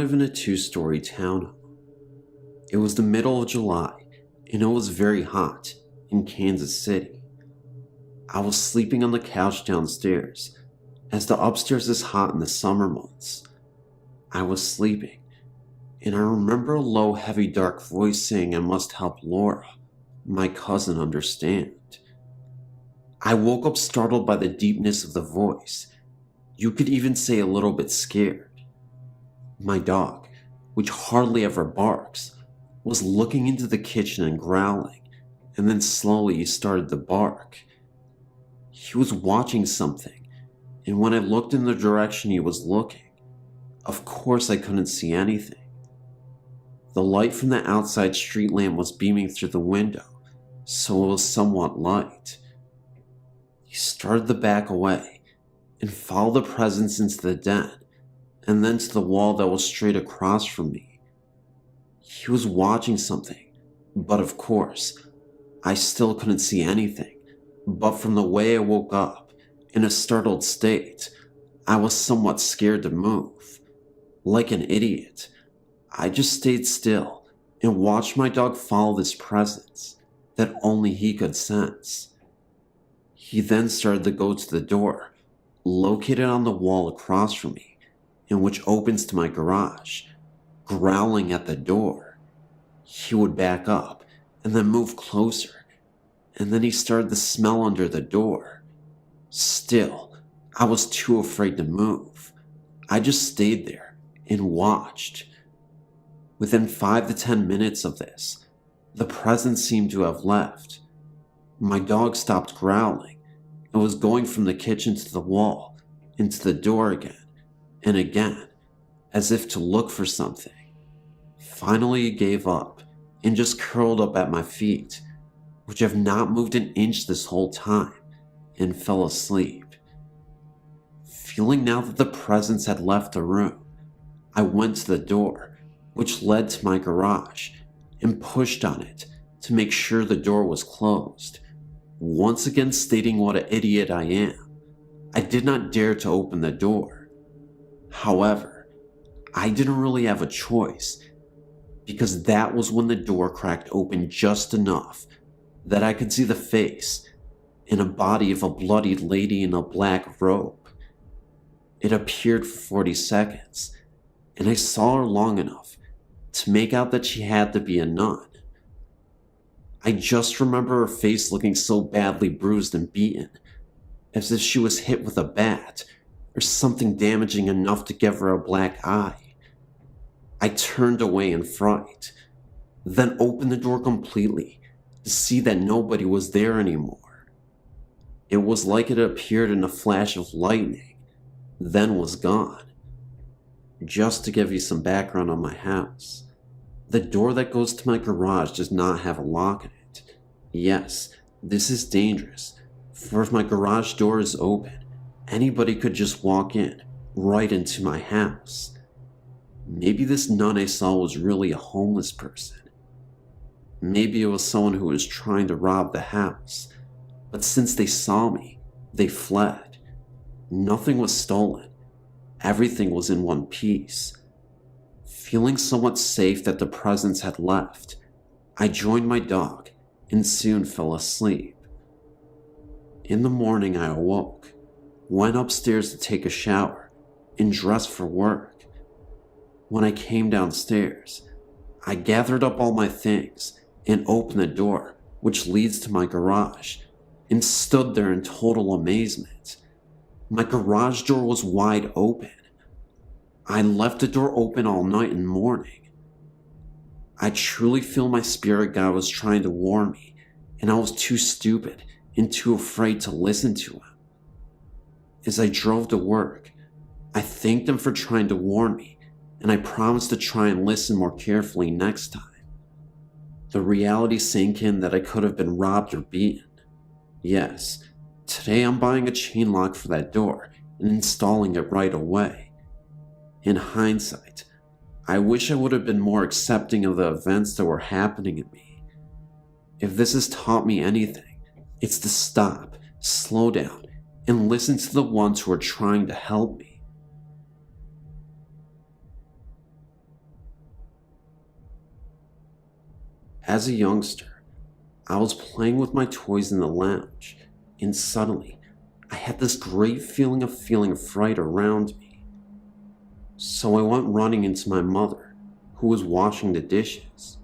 live in a 2-story townhome. It was the middle of July, and it was very hot in Kansas City. I was sleeping on the couch downstairs, as the upstairs is hot in the summer months. I was sleeping, and I remember a low, heavy, dark voice saying I must help Laura, my cousin, understand. I woke up startled by the deepness of the voice. You could even say a little bit scared. My dog, which hardly ever barks, was looking into the kitchen and growling, and then slowly he started to bark. He was watching something, and when I looked in the direction he was looking, of course I couldn't see anything. The light from the outside street lamp was beaming through the window, so it was somewhat light. He started to back away and follow the presence into the den, and then to the wall that was straight across from me. He was watching something, but of course, I still couldn't see anything. But from the way I woke up, in a startled state, I was somewhat scared to move. Like an idiot, I just stayed still and watched my dog follow this presence that only he could sense. He then started to go to the door, located on the wall across from me, and which opens to my garage, growling at the door. He would back up and then move closer, and then he started to smell under the door. Still, I was too afraid to move. I just stayed there and watched. Within 5 to 10 minutes of this, the presence seemed to have left. My dog stopped growling and was going from the kitchen to the wall, into the door again and again, as if to look for something. Finally, he gave up and just curled up at my feet, which have not moved an inch this whole time, and fell asleep. Feeling now that the presence had left the room, I went to the door, which led to my garage, and pushed on it to make sure the door was closed. Once again stating what an idiot I am, I did not dare to open the door. However, I didn't really have a choice, because that was when the door cracked open just enough that I could see the face and a body of a bloodied lady in a black robe. It appeared for 40 seconds, and I saw her long enough to make out that she had to be a nun. I just remember her face looking so badly bruised and beaten, as if she was hit with a bat or something damaging enough to give her a black eye. I turned away in fright, then opened the door completely to see that nobody was there anymore. It was like it appeared in a flash of lightning, then was gone. Just to give you some background on my house, the door that goes to my garage does not have a lock in it. Yes, this is dangerous, for if my garage door is open, anybody could just walk in, right into my house. Maybe this nun I saw was really a homeless person. Maybe it was someone who was trying to rob the house, but since they saw me, they fled. Nothing was stolen. Everything was in one piece. Feeling somewhat safe that the presence had left, I joined my dog and soon fell asleep. In the morning I awoke, went upstairs to take a shower, and dressed for work. When I came downstairs, I gathered up all my things and opened the door, which leads to my garage, and stood there in total amazement. My garage door was wide open. I left the door open all night and morning. I truly feel my spirit guide was trying to warn me, and I was too stupid and too afraid to listen to him. As I drove to work, I thanked him for trying to warn me, and I promised to try and listen more carefully next time. The reality sank in that I could have been robbed or beaten. Yes, today I'm buying a chain lock for that door and installing it right away. In hindsight, I wish I would have been more accepting of the events that were happening to me. If this has taught me anything, it's to stop, slow down, and listen to the ones who are trying to help me. As a youngster, I was playing with my toys in the lounge, and suddenly, I had this great feeling of fright around me. So I went running into my mother, who was washing the dishes.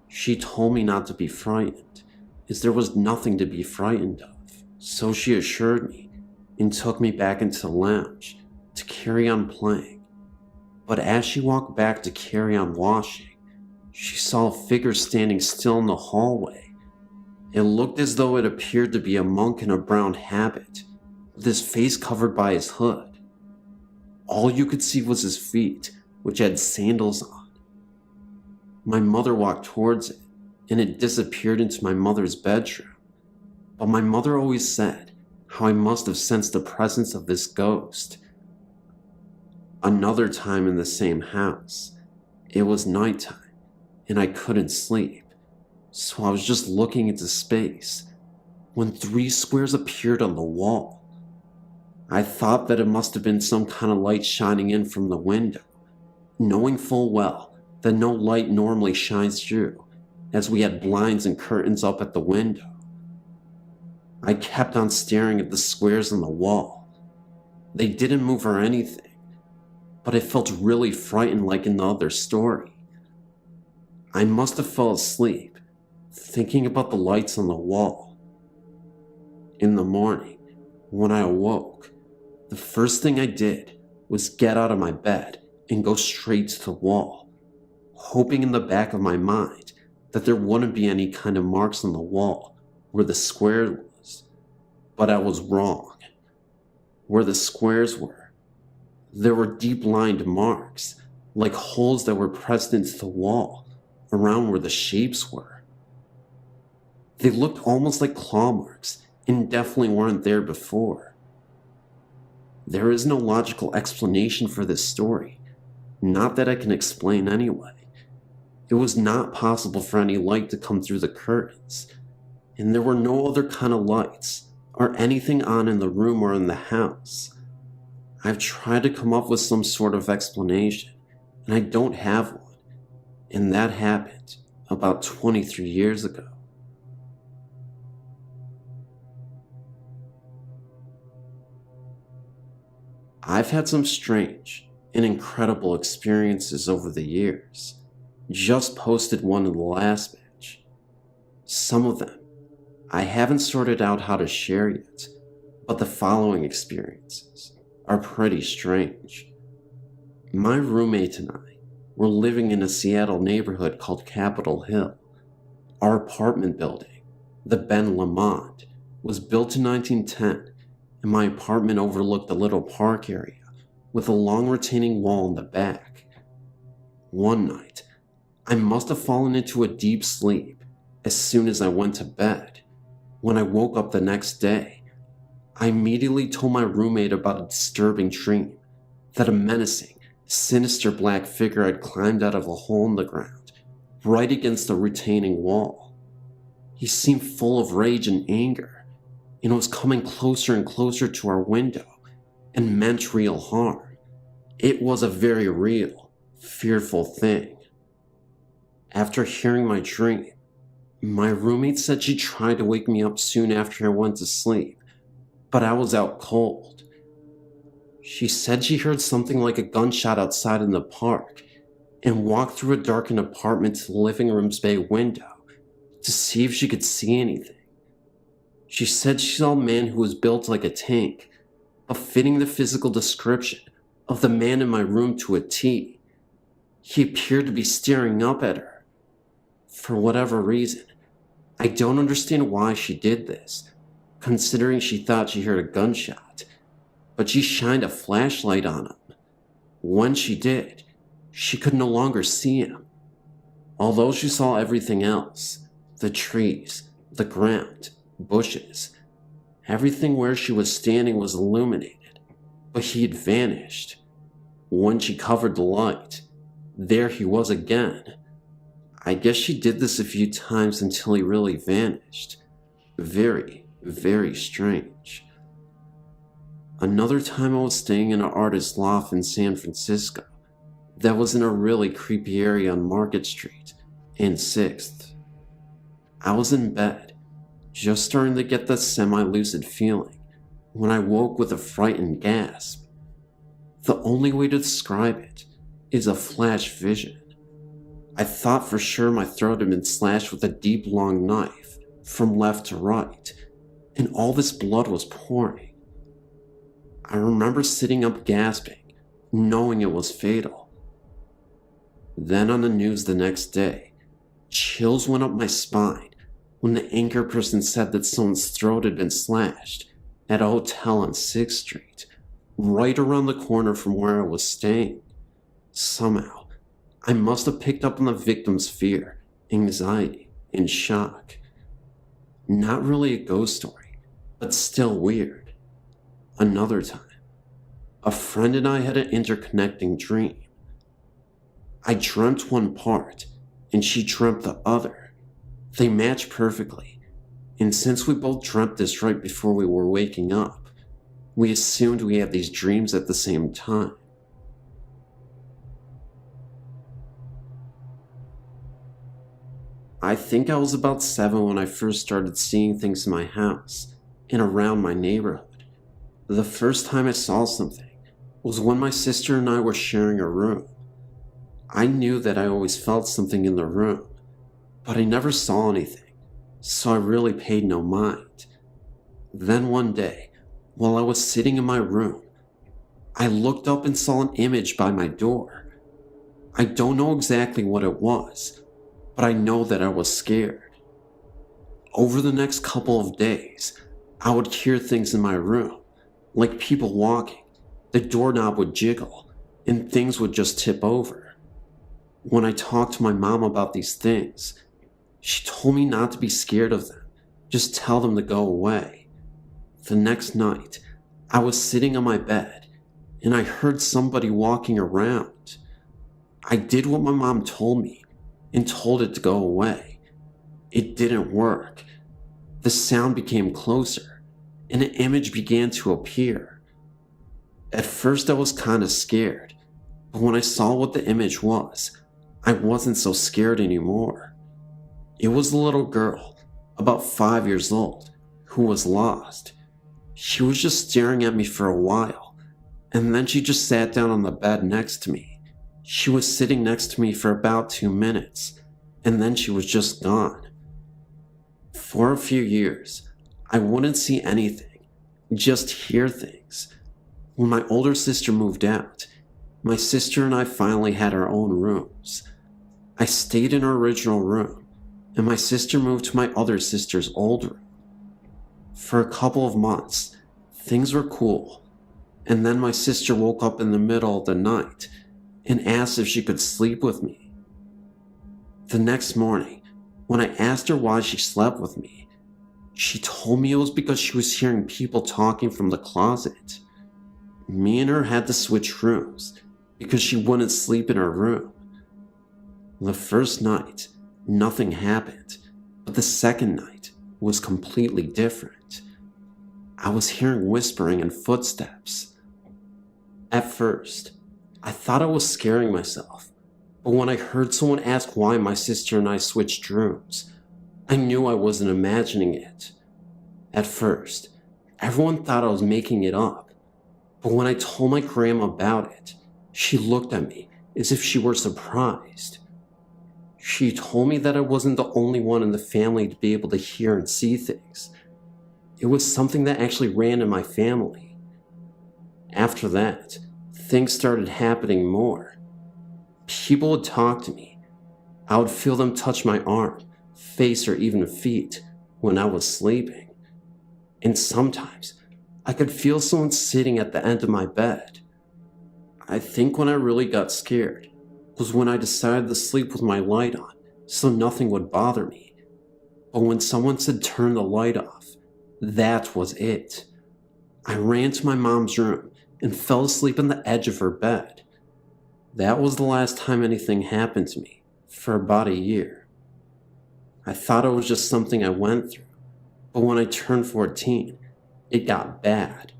She told me not to be frightened, as there was nothing to be frightened of. So she assured me and took me back into the lounge to carry on playing. But as she walked back to carry on washing, she saw a figure standing still in the hallway. It looked as though it appeared to be a monk in a brown habit, with his face covered by his hood. All you could see was his feet, which had sandals on. My mother walked towards it, and it disappeared into my mother's bedroom. But my mother always said how I must have sensed the presence of this ghost. Another time in the same house, it was nighttime, and I couldn't sleep, so I was just looking into space when 3 squares appeared on the wall. I thought that it must have been some kind of light shining in from the window, knowing full well that no light normally shines through, as we had blinds and curtains up at the window. I kept on staring at the squares on the wall. They didn't move or anything, but I felt really frightened like in the other story. I must have fell asleep, thinking about the lights on the wall. In the morning, when I awoke, the first thing I did was get out of my bed and go straight to the wall, hoping in the back of my mind that there wouldn't be any kind of marks on the wall where the square was. But I was wrong. Where the squares were, there were deep-lined marks, like holes that were pressed into the wall around where the shapes were. They looked almost like claw marks and definitely weren't there before. There is no logical explanation for this story, not that I can explain anyway. It was not possible for any light to come through the curtains, and there were no other kind of lights or anything on in the room or in the house. I've tried to come up with some sort of explanation, and I don't have one, and that happened about 23 years ago. I've had some strange and incredible experiences over the years. Just posted one in the last batch. Some of them I haven't sorted out how to share yet, but the following experiences are pretty strange. My roommate and I were living in a Seattle neighborhood called Capitol Hill. Our apartment building, the Ben Lamont, was built in 1910, and my apartment overlooked a little park area with a long retaining wall in the back. One night, I must have fallen into a deep sleep as soon as I went to bed. When I woke up the next day, I immediately told my roommate about a disturbing dream, that a menacing, sinister black figure had climbed out of a hole in the ground, right against the retaining wall. He seemed full of rage and anger, and was coming closer and closer to our window, and meant real harm. It was a very real, fearful thing. After hearing my dream, my roommate said she tried to wake me up soon after I went to sleep, but I was out cold. She said she heard something like a gunshot outside in the park and walked through a darkened apartment to the living room's bay window to see if she could see anything. She said she saw a man who was built like a tank, but fitting the physical description of the man in my room to a T. He appeared to be staring up at her. For whatever reason, I don't understand why she did this, considering she thought she heard a gunshot, but she shined a flashlight on him. When she did, she could no longer see him. Although she saw everything else, the trees, the ground, bushes, everything where she was standing was illuminated, but he had vanished. When she covered the light, there he was again. I guess she did this a few times until he really vanished. Very, very strange. Another time I was staying in an artist's loft in San Francisco that was in a really creepy area on Market Street and 6th. I was in bed, just starting to get that semi-lucid feeling, when I woke with a frightened gasp. The only way to describe it is a flash vision. I thought for sure my throat had been slashed with a deep, long knife from left to right, and all this blood was pouring. I remember sitting up gasping, knowing it was fatal. Then on the news the next day, chills went up my spine when the anchor person said that someone's throat had been slashed at a hotel on 6th Street, right around the corner from where I was staying. Somehow, I must have picked up on the victim's fear, anxiety, and shock. Not really a ghost story, but still weird. Another time, a friend and I had an interconnecting dream. I dreamt one part, and she dreamt the other. They matched perfectly, and since we both dreamt this right before we were waking up, we assumed we had these dreams at the same time. I think I was about 7 when I first started seeing things in my house and around my neighborhood. The first time I saw something was when my sister and I were sharing a room. I knew that I always felt something in the room, but I never saw anything, so I really paid no mind. Then one day, while I was sitting in my room, I looked up and saw an image by my door. I don't know exactly what it was, but I know that I was scared. Over the next couple of days, I would hear things in my room, like people walking, the doorknob would jiggle, and things would just tip over. When I talked to my mom about these things, she told me not to be scared of them, just tell them to go away. The next night, I was sitting on my bed, and I heard somebody walking around. I did what my mom told me, and told it to go away. It didn't work. The sound became closer, and an image began to appear. At first I was kind of scared, but when I saw what the image was, I wasn't so scared anymore. It was a little girl, about 5 years old, who was lost. She was just staring at me for a while, and then she just sat down on the bed next to me. She was sitting next to me for about 2 minutes, and then she was just gone. For a few years, I wouldn't see anything, just hear things. When my older sister moved out, my sister and I finally had our own rooms. I stayed in her original room, and my sister moved to my other sister's old room. For a couple of months, things were cool, and then my sister woke up in the middle of the night and asked if she could sleep with me. The next morning, when I asked her why she slept with me, she told me it was because she was hearing people talking from the closet. Me and her had to switch rooms because she wouldn't sleep in her room. The first night, nothing happened, but the second night was completely different. I was hearing whispering and footsteps. At first, I thought I was scaring myself, but when I heard someone ask why my sister and I switched rooms, I knew I wasn't imagining it. At first, everyone thought I was making it up, but when I told my grandma about it, she looked at me as if she were surprised. She told me that I wasn't the only one in the family to be able to hear and see things. It was something that actually ran in my family. After that, things started happening more. People would talk to me. I would feel them touch my arm, face, or even feet when I was sleeping. And sometimes, I could feel someone sitting at the end of my bed. I think when I really got scared was when I decided to sleep with my light on so nothing would bother me. But when someone said turn the light off, that was it. I ran to my mom's room and fell asleep on the edge of her bed. That was the last time anything happened to me for about a year. I thought it was just something I went through, but when I turned 14, it got bad.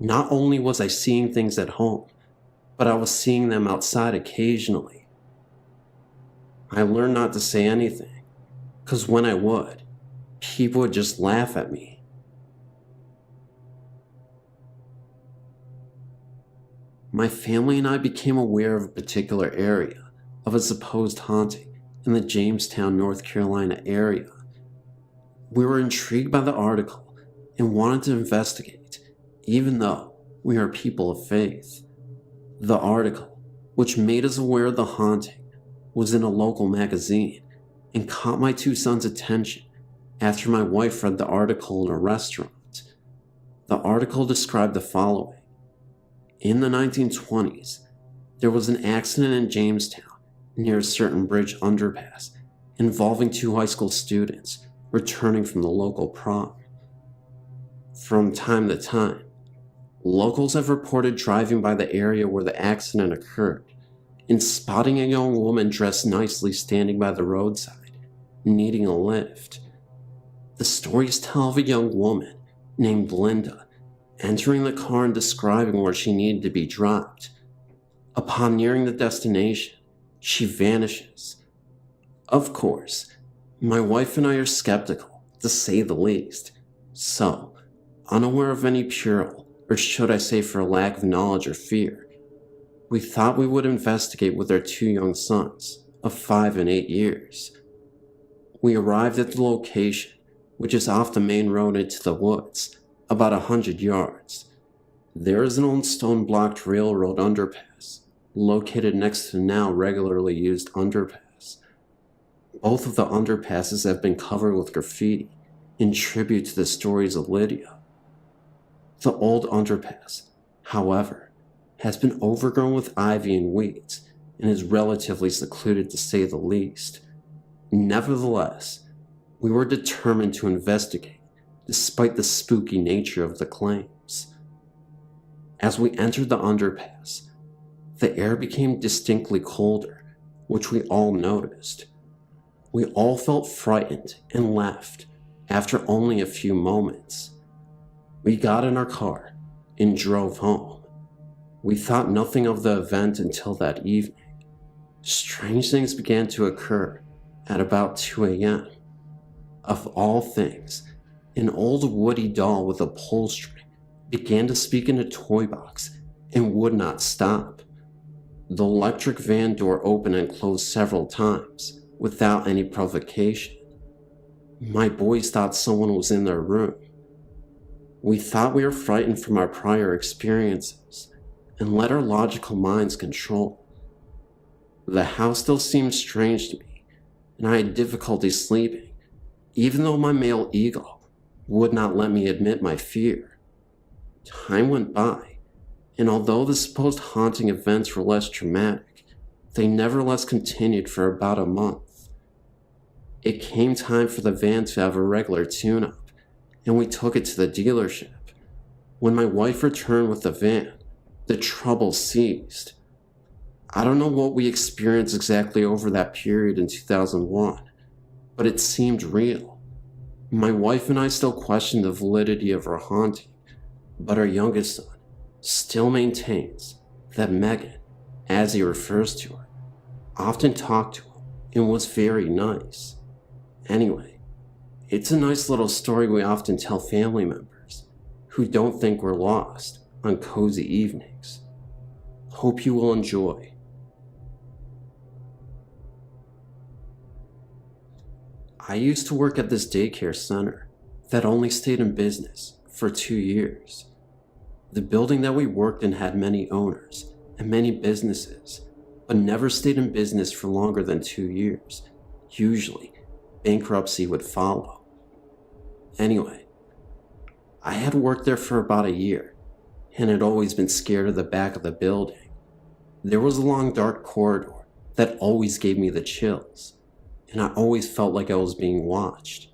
Not only was I seeing things at home, but I was seeing them outside occasionally. I learned not to say anything, because when I would, people would just laugh at me. My family and I became aware of a particular area of a supposed haunting in the Jamestown, North Carolina area. We were intrigued by the article and wanted to investigate, even though we are people of faith. The article, which made us aware of the haunting, was in a local magazine and caught my two sons' attention after my wife read the article in a restaurant. The article described the following. In the 1920s, there was an accident in Jamestown near a certain bridge underpass involving two high school students returning from the local prom. From time to time, locals have reported driving by the area where the accident occurred and spotting a young woman dressed nicely standing by the roadside, needing a lift. The stories tell of a young woman named Linda entering the car and describing where she needed to be dropped. Upon nearing the destination, she vanishes. Of course, my wife and I are skeptical, to say the least, so, unaware of any peril, or should I say for a lack of knowledge or fear, we thought we would investigate with our two young sons, of 5 and 8 years. We arrived at the location, which is off the main road into the woods, about 100 yards. There is an old stone-blocked railroad underpass, located next to the now regularly used underpass. Both of the underpasses have been covered with graffiti in tribute to the stories of Lydia. The old underpass, however, has been overgrown with ivy and weeds and is relatively secluded to say the least. Nevertheless, we were determined to investigate despite the spooky nature of the claims. As we entered the underpass, the air became distinctly colder, which we all noticed. We all felt frightened and left after only a few moments. We got in our car and drove home. We thought nothing of the event until that evening. Strange things began to occur at about 2 a.m. Of all things, an old woody doll with a pull string began to speak in a toy box and would not stop. The electric van door opened and closed several times without any provocation. My boys thought someone was in their room. We thought we were frightened from our prior experiences and let our logical minds control. The house still seemed strange to me, and I had difficulty sleeping, even though my male ego would not let me admit my fear. Time went by, and although the supposed haunting events were less dramatic, they nevertheless continued for about a month. It came time for the van to have a regular tune-up, and we took it to the dealership. When my wife returned with the van, the trouble ceased. I don't know what we experienced exactly over that period in 2001, but it seemed real. My wife and I still question the validity of our haunting, but our youngest son still maintains that Megan, as he refers to her, often talked to him and was very nice. Anyway, it's a nice little story we often tell family members who don't think we're lost on cozy evenings. Hope you will enjoy. I used to work at this daycare center that only stayed in business for 2 years. The building that we worked in had many owners and many businesses, but never stayed in business for longer than 2 years. Usually, bankruptcy would follow. Anyway, I had worked there for about a year and had always been scared of the back of the building. There was a long dark corridor that always gave me the chills, and I always felt like I was being watched.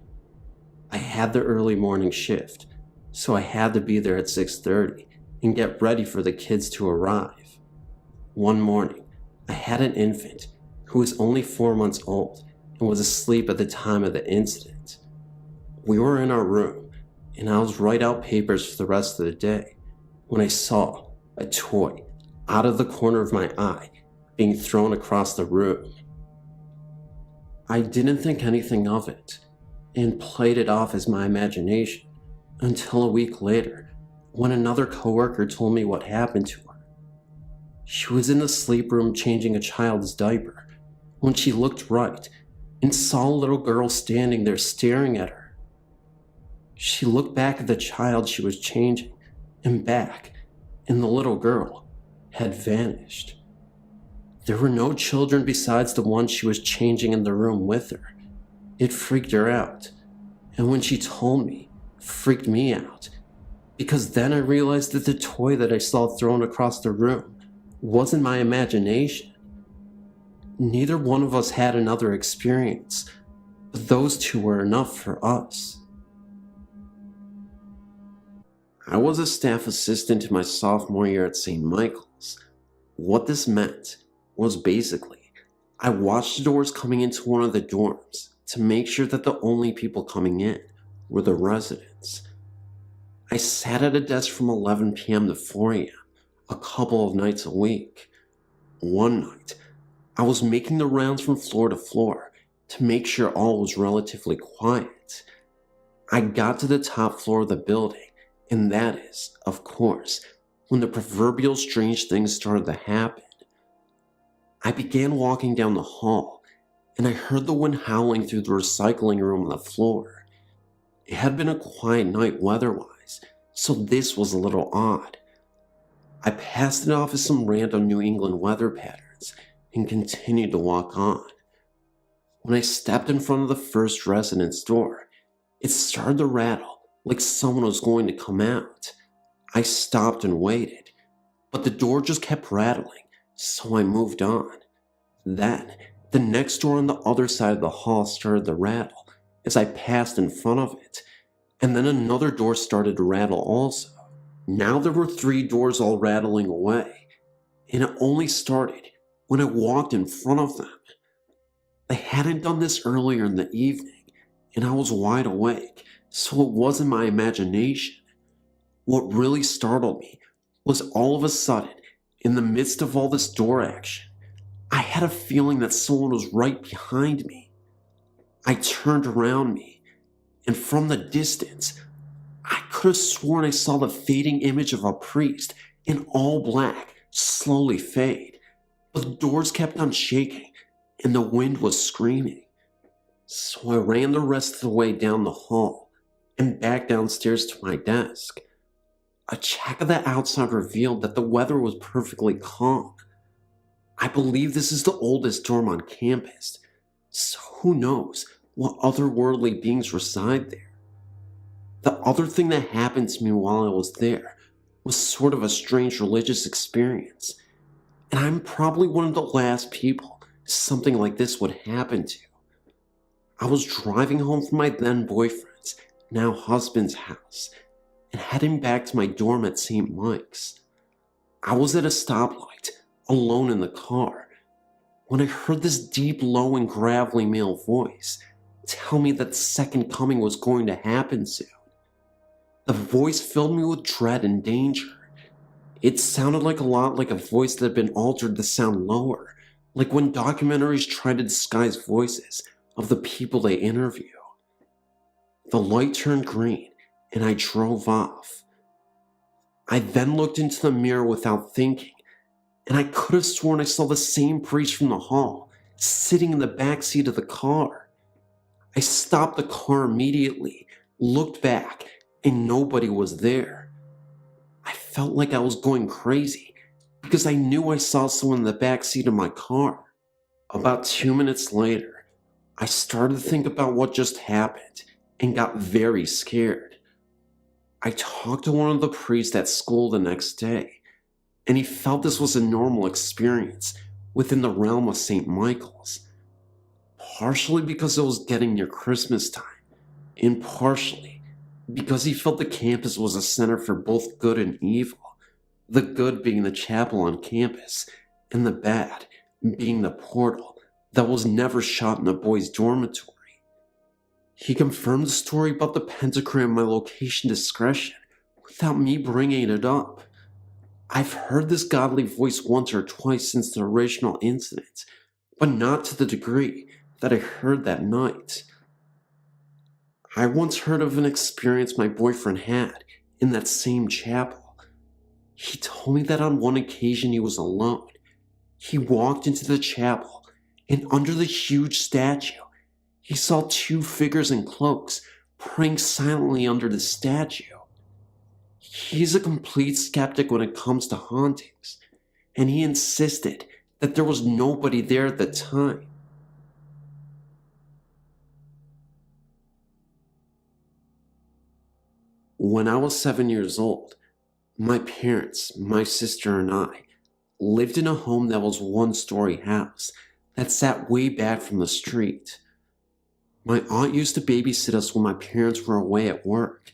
I had the early morning shift, so I had to be there at 6:30 and get ready for the kids to arrive. One morning, I had an infant who was only 4 months old and was asleep at the time of the incident. We were in our room, and I was writing out papers for the rest of the day when I saw a toy out of the corner of my eye being thrown across the room. I didn't think anything of it and played it off as my imagination until a week later when another coworker told me what happened to her. She was in the sleep room changing a child's diaper when she looked right and saw a little girl standing there staring at her. She looked back at the child she was changing and back, and the little girl had vanished. There were no children besides the one she was changing in the room with her. It freaked her out, and when she told me, freaked me out, because then I realized that the toy that I saw thrown across the room wasn't my imagination. Neither one of us had another experience, but those two were enough for us. I was a staff assistant in my sophomore year at St. Michael's. What this meant was basically, I watched the doors coming into one of the dorms to make sure that the only people coming in were the residents. I sat at a desk from 11 p.m. to 4 a.m. a couple of nights a week. One night, I was making the rounds from floor to floor to make sure all was relatively quiet. I got to the top floor of the building, and that is, of course, when the proverbial strange things started to happen. I began walking down the hall, and I heard the wind howling through the recycling room on the floor. It had been a quiet night weather-wise, so this was a little odd. I passed it off as some random New England weather patterns and continued to walk on. When I stepped in front of the first resident's door, it started to rattle like someone was going to come out. I stopped and waited, but the door just kept rattling, so I moved on. Then, the next door on the other side of the hall started to rattle as I passed in front of it, and then another door started to rattle also. Now there were 3 doors all rattling away, and it only started when I walked in front of them. I hadn't done this earlier in the evening, and I was wide awake, so it wasn't my imagination. What really startled me was all of a sudden, in the midst of all this door action, I had a feeling that someone was right behind me. I turned around me, and from the distance, I could have sworn I saw the fading image of a priest in all black slowly fade, but the doors kept on shaking, and the wind was screaming. So I ran the rest of the way down the hall and back downstairs to my desk. A check of the outside revealed that the weather was perfectly calm. I believe this is the oldest dorm on campus, so who knows what otherworldly beings reside there. The other thing that happened to me while I was there was sort of a strange religious experience, and I'm probably one of the last people something like this would happen to. I was driving home from my then boyfriend's, now husband's house, and heading back to my dorm at St. Mike's. I was at a stoplight, alone in the car, when I heard this deep, low, and gravelly male voice tell me that the second coming was going to happen soon. The voice filled me with dread and danger. It sounded like a lot like a voice that had been altered to sound lower, like when documentaries try to disguise voices of the people they interview. The light turned green, and I drove off. I then looked into the mirror without thinking, and I could have sworn I saw the same priest from the hall, sitting in the back seat of the car. I stopped the car immediately, looked back, and nobody was there. I felt like I was going crazy, because I knew I saw someone in the back seat of my car. About 2 minutes later, I started to think about what just happened, and got very scared. I talked to one of the priests at school the next day, and he felt this was a normal experience within the realm of St. Michael's. Partially because it was getting near Christmas time, and partially because he felt the campus was a center for both good and evil, the good being the chapel on campus, and the bad being the portal that was never shot in a boys' dormitory. He confirmed the story about the pentagram and my location discretion without me bringing it up. I've heard this godly voice once or twice since the original incident, but not to the degree that I heard that night. I once heard of an experience my boyfriend had in that same chapel. He told me that on one occasion he was alone. He walked into the chapel, and under the huge statue, he saw two figures in cloaks praying silently under the statue. He's a complete skeptic when it comes to hauntings, and he insisted that there was nobody there at the time. When I was 7 years old, my parents, my sister, and I lived in a home that was a one-story house that sat way back from the street. My aunt used to babysit us when my parents were away at work.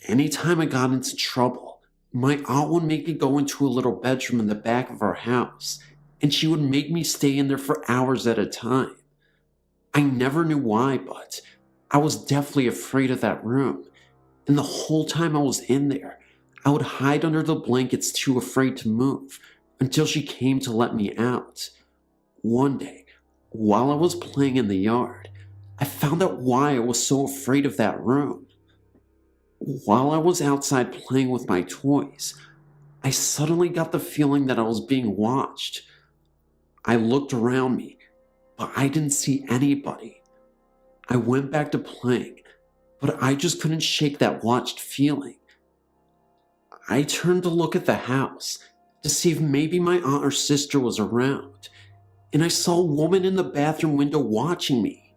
Anytime I got into trouble, my aunt would make me go into a little bedroom in the back of our house, and she would make me stay in there for hours at a time. I never knew why, but I was definitely afraid of that room, and the whole time I was in there, I would hide under the blankets too afraid to move until she came to let me out. One day, while I was playing in the yard, I found out why I was so afraid of that room. While I was outside playing with my toys, I suddenly got the feeling that I was being watched. I looked around me, but I didn't see anybody. I went back to playing, but I just couldn't shake that watched feeling. I turned to look at the house to see if maybe my aunt or sister was around, and I saw a woman in the bathroom window watching me.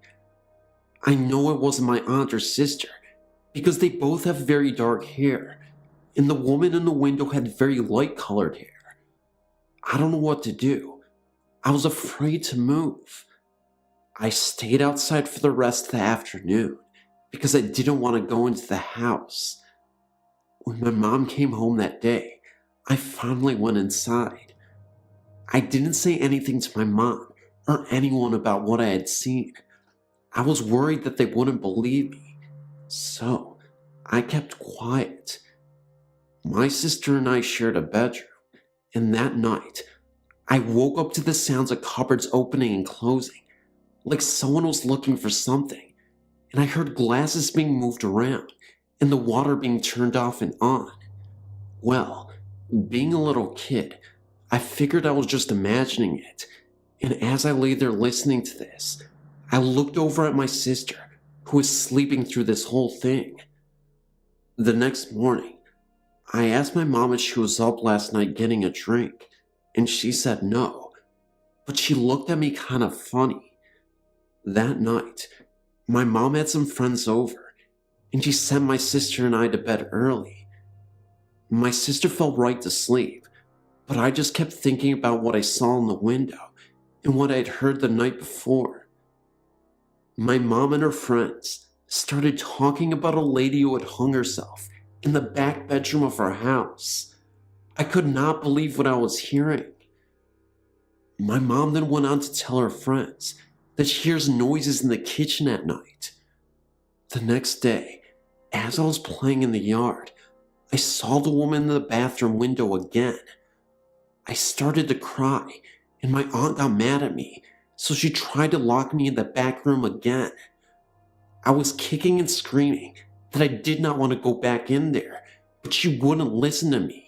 I know it wasn't my aunt or sister because they both have very dark hair, and the woman in the window had very light-colored hair. I don't know what to do. I was afraid to move. I stayed outside for the rest of the afternoon because I didn't want to go into the house. When my mom came home that day, I finally went inside. I didn't say anything to my mom or anyone about what I had seen. I was worried that they wouldn't believe me, so I kept quiet. My sister and I shared a bedroom, and that night, I woke up to the sounds of cupboards opening and closing, like someone was looking for something, and I heard glasses being moved around and the water being turned off and on. Well, being a little kid, I figured I was just imagining it, and as I lay there listening to this, I looked over at my sister, who was sleeping through this whole thing. The next morning, I asked my mom if she was up last night getting a drink, and she said no, but she looked at me kind of funny. That night, my mom had some friends over, and she sent my sister and I to bed early. My sister fell right to sleep, but I just kept thinking about what I saw in the window and what I had heard the night before. My mom and her friends started talking about a lady who had hung herself in the back bedroom of our house. I could not believe what I was hearing. My mom then went on to tell her friends that she hears noises in the kitchen at night. The next day, as I was playing in the yard, I saw the woman in the bathroom window again. I started to cry, and my aunt got mad at me, so she tried to lock me in the back room again. I was kicking and screaming that I did not want to go back in there, but she wouldn't listen to me.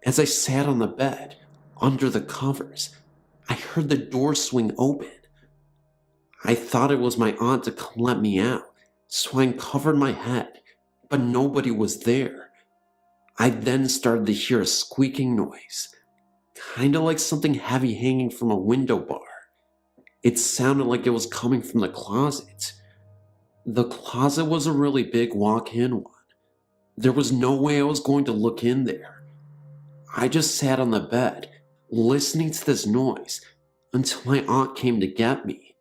As I sat on the bed, under the covers, I heard the door swing open. I thought it was my aunt to come let me out, so I uncovered my head, but nobody was there. I then started to hear a squeaking noise, kind of like something heavy hanging from a window bar. It sounded like it was coming from the closet. The closet was a really big walk-in one. There was no way I was going to look in there. I just sat on the bed, listening to this noise, until my aunt came to get me.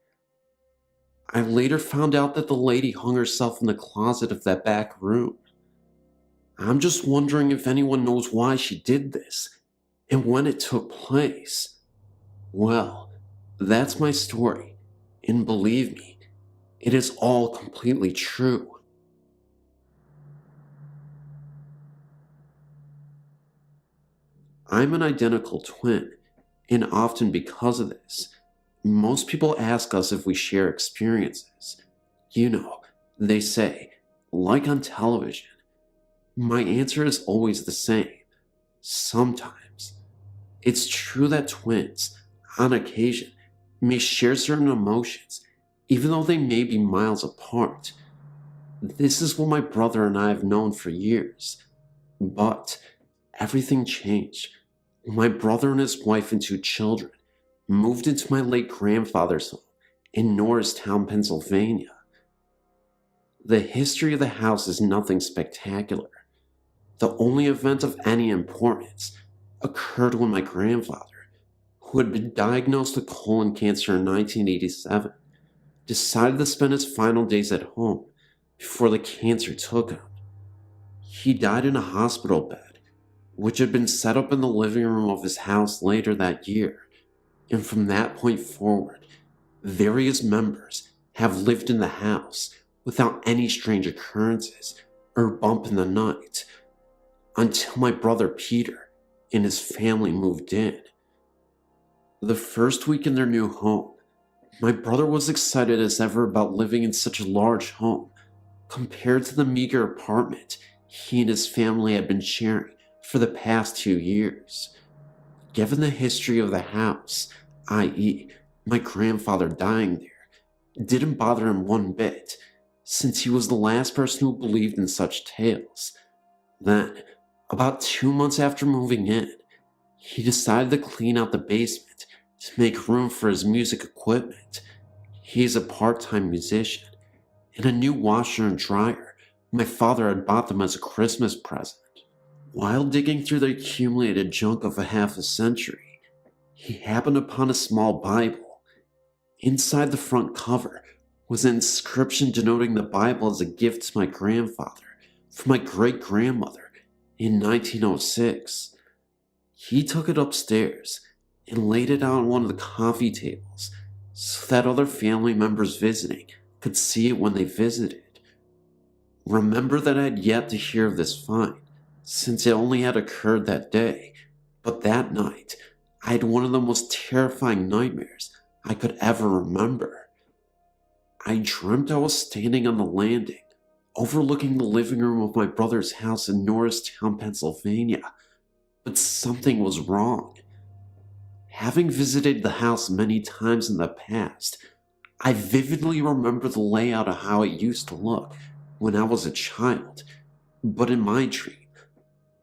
I later found out that the lady hung herself in the closet of that back room. I'm just wondering if anyone knows why she did this, and when it took place. Well, that's my story, and believe me, it is all completely true. I'm an identical twin, and often because of this, Most people ask us if we share experiences. You know, they say, like on television. My answer is always the same. Sometimes. It's true that twins, on occasion, may share certain emotions, even though they may be miles apart. This is what my brother and I have known for years. But everything changed when my brother and his wife and 2 children moved into my late grandfather's home in Norristown, Pennsylvania. The history of the house is nothing spectacular. The only event of any importance occurred when my grandfather, who had been diagnosed with colon cancer in 1987, decided to spend his final days at home before the cancer took him. He died in a hospital bed, which had been set up in the living room of his house later that year, and from that point forward, various members have lived in the house without any strange occurrences or bump in the night, until my brother Peter and his family moved in. The first week in their new home, my brother was excited as ever about living in such a large home compared to the meager apartment he and his family had been sharing for the past 2 years. Given the history of the house, i.e., my grandfather dying there, didn't bother him one bit, since he was the last person who believed in such tales. Then, about 2 months after moving in, he decided to clean out the basement to make room for his music equipment. He is a part-time musician, and a new washer and dryer my father had bought them as a Christmas present. While digging through the accumulated junk of a half a century, he happened upon a small Bible. Inside the front cover was an inscription denoting the Bible as a gift to my grandfather from my great-grandmother in 1906. He took it upstairs and laid it out on one of the coffee tables so that other family members visiting could see it when they visited. Remember that I had yet to hear of this find, since it only had occurred that day, but that night I had one of the most terrifying nightmares I could ever remember. I dreamt I was standing on the landing, overlooking the living room of my brother's house in Norristown, Pennsylvania, but something was wrong. Having visited the house many times in the past, I vividly remember the layout of how it used to look when I was a child, but in my dream,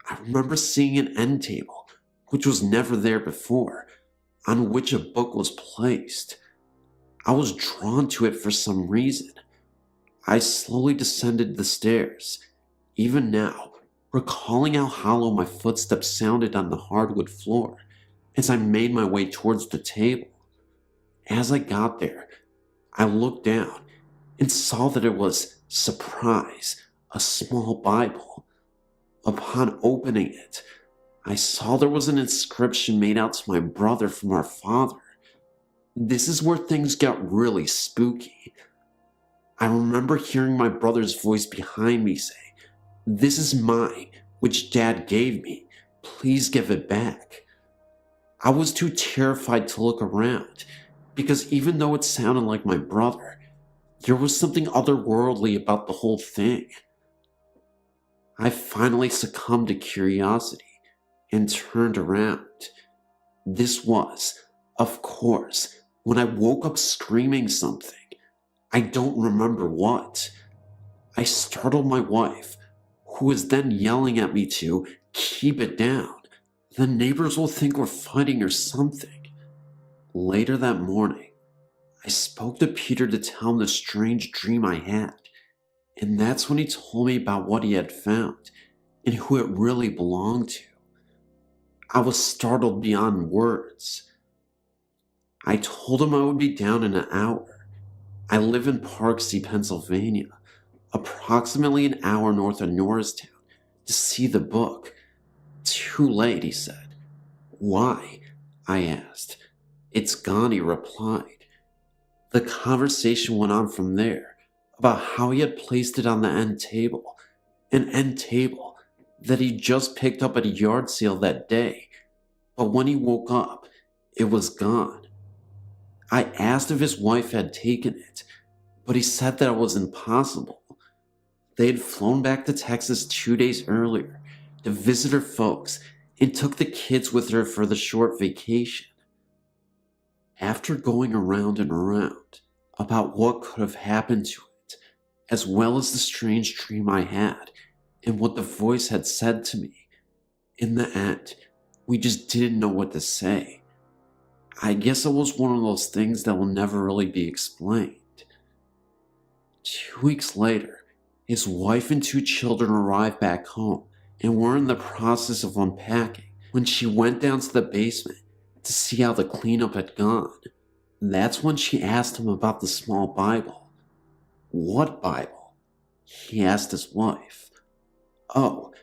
I remember seeing an end table, which was never there before, on which a book was placed. I was drawn to it for some reason. I slowly descended the stairs, even now, recalling how hollow my footsteps sounded on the hardwood floor as I made my way towards the table. As I got there, I looked down and saw that it was, surprise, a small Bible. Upon opening it, I saw there was an inscription made out to my brother from our father. This is where things got really spooky. I remember hearing my brother's voice behind me say, "This is mine, which Dad gave me. Please give it back." I was too terrified to look around, because even though it sounded like my brother, there was something otherworldly about the whole thing. I finally succumbed to curiosity and turned around. This was, of course, when I woke up screaming something. I don't remember what. I startled my wife, who was then yelling at me to keep it down. The neighbors will think we're fighting or something. Later that morning, I spoke to Peter to tell him the strange dream I had, and that's when he told me about what he had found and who it really belonged to. I was startled beyond words. I told him I would be down in an hour. I live in Parksea, Pennsylvania, approximately an hour north of Norristown, to see the book. "Too late," he said. "Why?" I asked. "It's gone," he replied. The conversation went on from there about how he had placed it on the end table, an end table that he just picked up at a yard sale that day, but when he woke up, it was gone. I asked if his wife had taken it, but he said that it was impossible. They had flown back to Texas 2 days earlier to visit her folks and took the kids with her for the short vacation. After going around and around about what could have happened to it, as well as the strange dream I had and what the voice had said to me, in the end, we just didn't know what to say. I guess it was one of those things that will never really be explained. 2 weeks later, his wife and 2 children arrived back home and were in the process of unpacking when she went down to the basement to see how the cleanup had gone. That's when she asked him about the small Bible. What Bible? He asked his wife. Oh,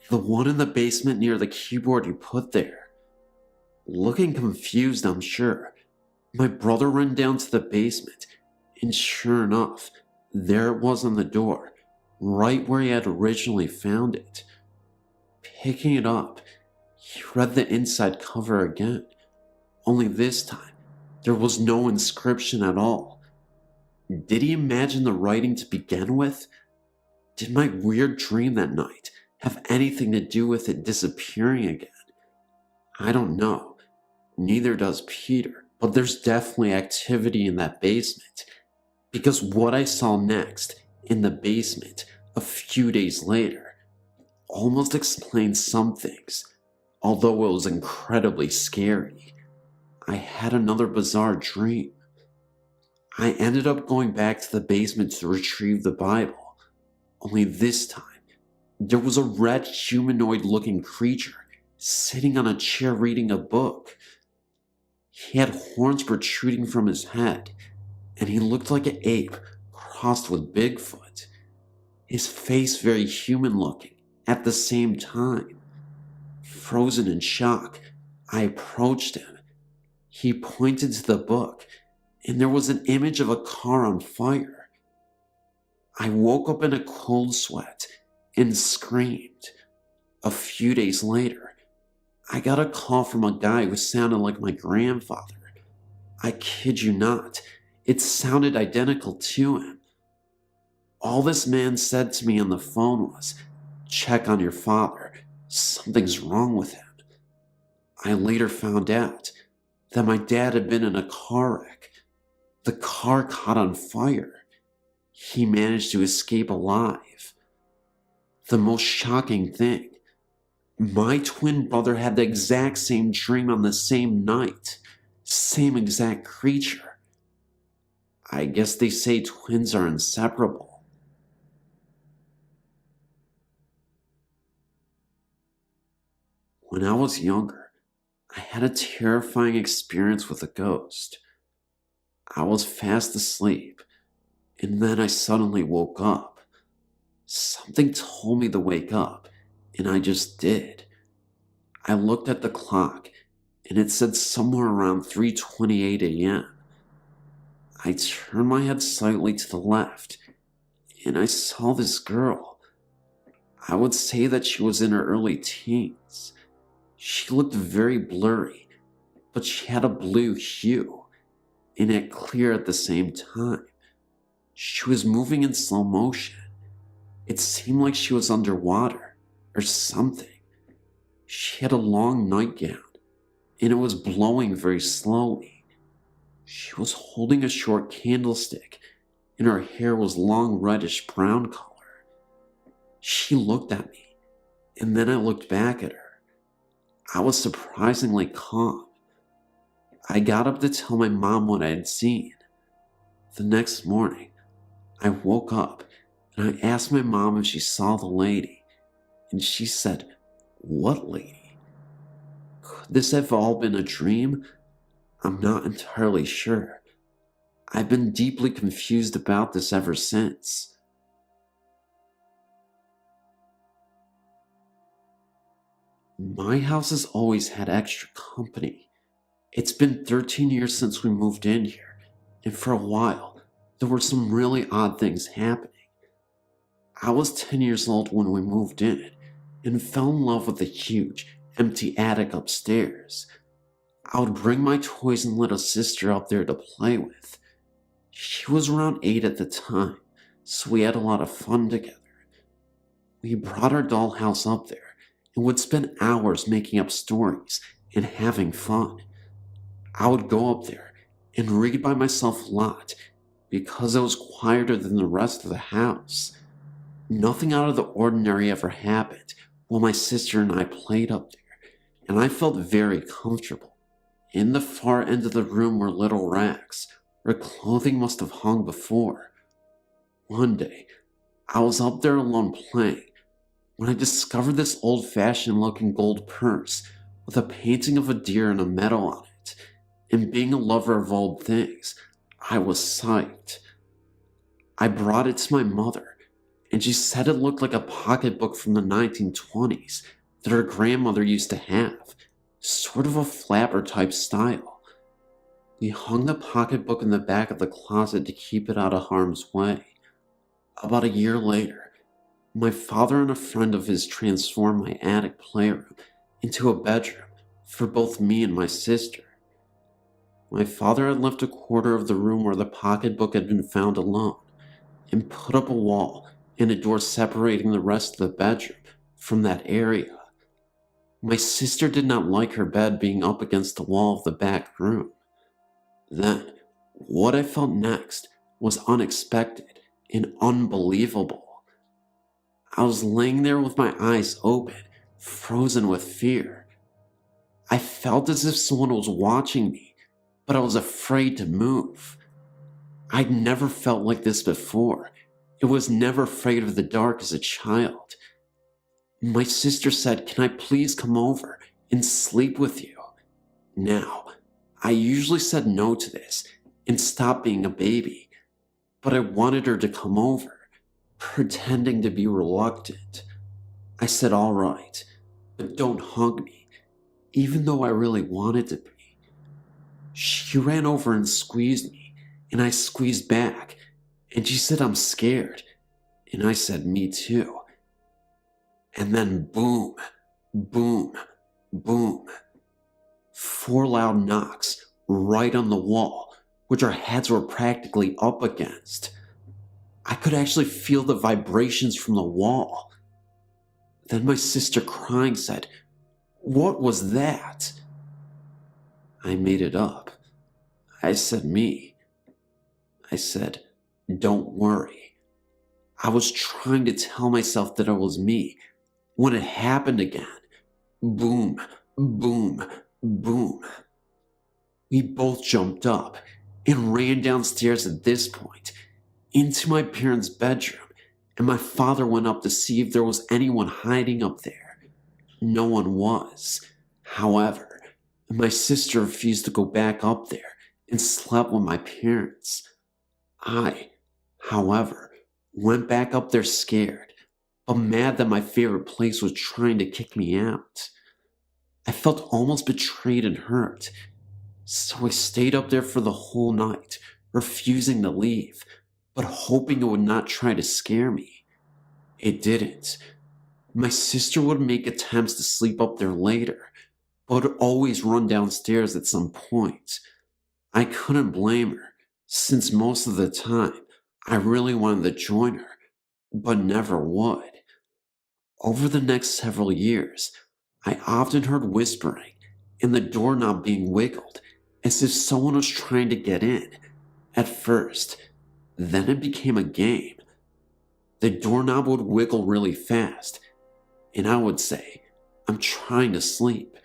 the one in the basement near the keyboard you put there. Looking confused, I'm sure, my brother ran down to the basement, and sure enough, there it was on the door, right where he had originally found it. Picking it up, he read the inside cover again, only this time, there was no inscription at all. Did he imagine the writing to begin with? Did my weird dream that night have anything to do with it disappearing again? I don't know. Neither does Peter, but there's definitely activity in that basement, because what I saw next in the basement a few days later almost explains some things, although it was incredibly scary. I had another bizarre dream. I ended up going back to the basement to retrieve the Bible, only this time there was a red humanoid-looking creature sitting on a chair reading a book. He had horns protruding from his head, and he looked like an ape crossed with Bigfoot. His face very human-looking at the same time. Frozen in shock, I approached him. He pointed to the book, and there was an image of a car on fire. I woke up in a cold sweat and screamed. A few days later, I got a call from a guy who sounded like my grandfather. I kid you not, it sounded identical to him. All this man said to me on the phone was, "Check on your father, something's wrong with him." I later found out that my dad had been in a car wreck. The car caught on fire. He managed to escape alive. The most shocking thing, my twin brother had the exact same dream on the same night, same exact creature. I guess they say twins are inseparable. When I was younger, I had a terrifying experience with a ghost. I was fast asleep, and then I suddenly woke up. Something told me to wake up, and I just did. I looked at the clock, and it said somewhere around 3:28 a.m. I turned my head slightly to the left, and I saw this girl. I would say that she was in her early teens. She looked very blurry, but she had a blue hue, and yet clear at the same time. She was moving in slow motion. It seemed like she was underwater, or something. She had a long nightgown, and it was blowing very slowly. She was holding a short candlestick, and her hair was long reddish brown color. She looked at me, and then I looked back at her. I was surprisingly calm. I got up to tell my mom what I had seen. The next morning, I woke up and I asked my mom if she saw the lady, and she said, "What lady?" Could this have all been a dream? I'm not entirely sure. I've been deeply confused about this ever since. My house has always had extra company. It's been 13 years since we moved in here, and for a while, there were some really odd things happening. I was 10 years old when we moved in, and fell in love with the huge, empty attic upstairs. I would bring my toys and little sister up there to play with. She was around 8 at the time, so we had a lot of fun together. We brought our dollhouse up there and would spend hours making up stories and having fun. I would go up there and read by myself a lot because it was quieter than the rest of the house. Nothing out of the ordinary ever happened while my sister and I played up there, and I felt very comfortable. In the far end of the room were little racks where clothing must have hung before. One day, I was up there alone playing when I discovered this old-fashioned looking gold purse with a painting of a deer and a medal on it, and being a lover of old things, I was psyched. I brought it to my mother, and she said it looked like a pocketbook from the 1920s that her grandmother used to have, sort of a flapper type style. We hung the pocketbook in the back of the closet to keep it out of harm's way. About a year later, my father and a friend of his transformed my attic playroom into a bedroom for both me and my sister. My father had left a quarter of the room where the pocketbook had been found alone, and put up a wall and a door separating the rest of the bedroom from that area. My sister did not like her bed being up against the wall of the back room. Then, what I felt next was unexpected and unbelievable. I was laying there with my eyes open, frozen with fear. I felt as if someone was watching me, but I was afraid to move. I'd never felt like this before. I was never afraid of the dark as a child. My sister said, "Can I please come over and sleep with you?" Now, I usually said no to this and stopped being a baby, but I wanted her to come over, pretending to be reluctant. I said, "All right, but don't hug me," even though I really wanted to be. She ran over and squeezed me, and I squeezed back, and she said, "I'm scared," and I said, "Me too." And then boom, boom, boom. 4 loud knocks right on the wall, which our heads were practically up against. I could actually feel the vibrations from the wall. Then my sister, crying, said, "What was that?" I made it up. I said, "Me." I said, "Don't worry." I was trying to tell myself that it was me when it happened again. Boom, boom, boom. We both jumped up and ran downstairs at this point, into my parents' bedroom, and my father went up to see if there was anyone hiding up there. No one was. However, my sister refused to go back up there and slept with my parents. I, however, went back up there scared, but mad that my favorite place was trying to kick me out. I felt almost betrayed and hurt, so I stayed up there for the whole night, refusing to leave, but hoping it would not try to scare me. It didn't. My sister would make attempts to sleep up there later, but would always run downstairs at some point. I couldn't blame her, since most of the time I really wanted to join her, but never would. Over the next several years, I often heard whispering and the doorknob being wiggled as if someone was trying to get in. At first, then it became a game. The doorknob would wiggle really fast, and I would say, "I'm trying to sleep,"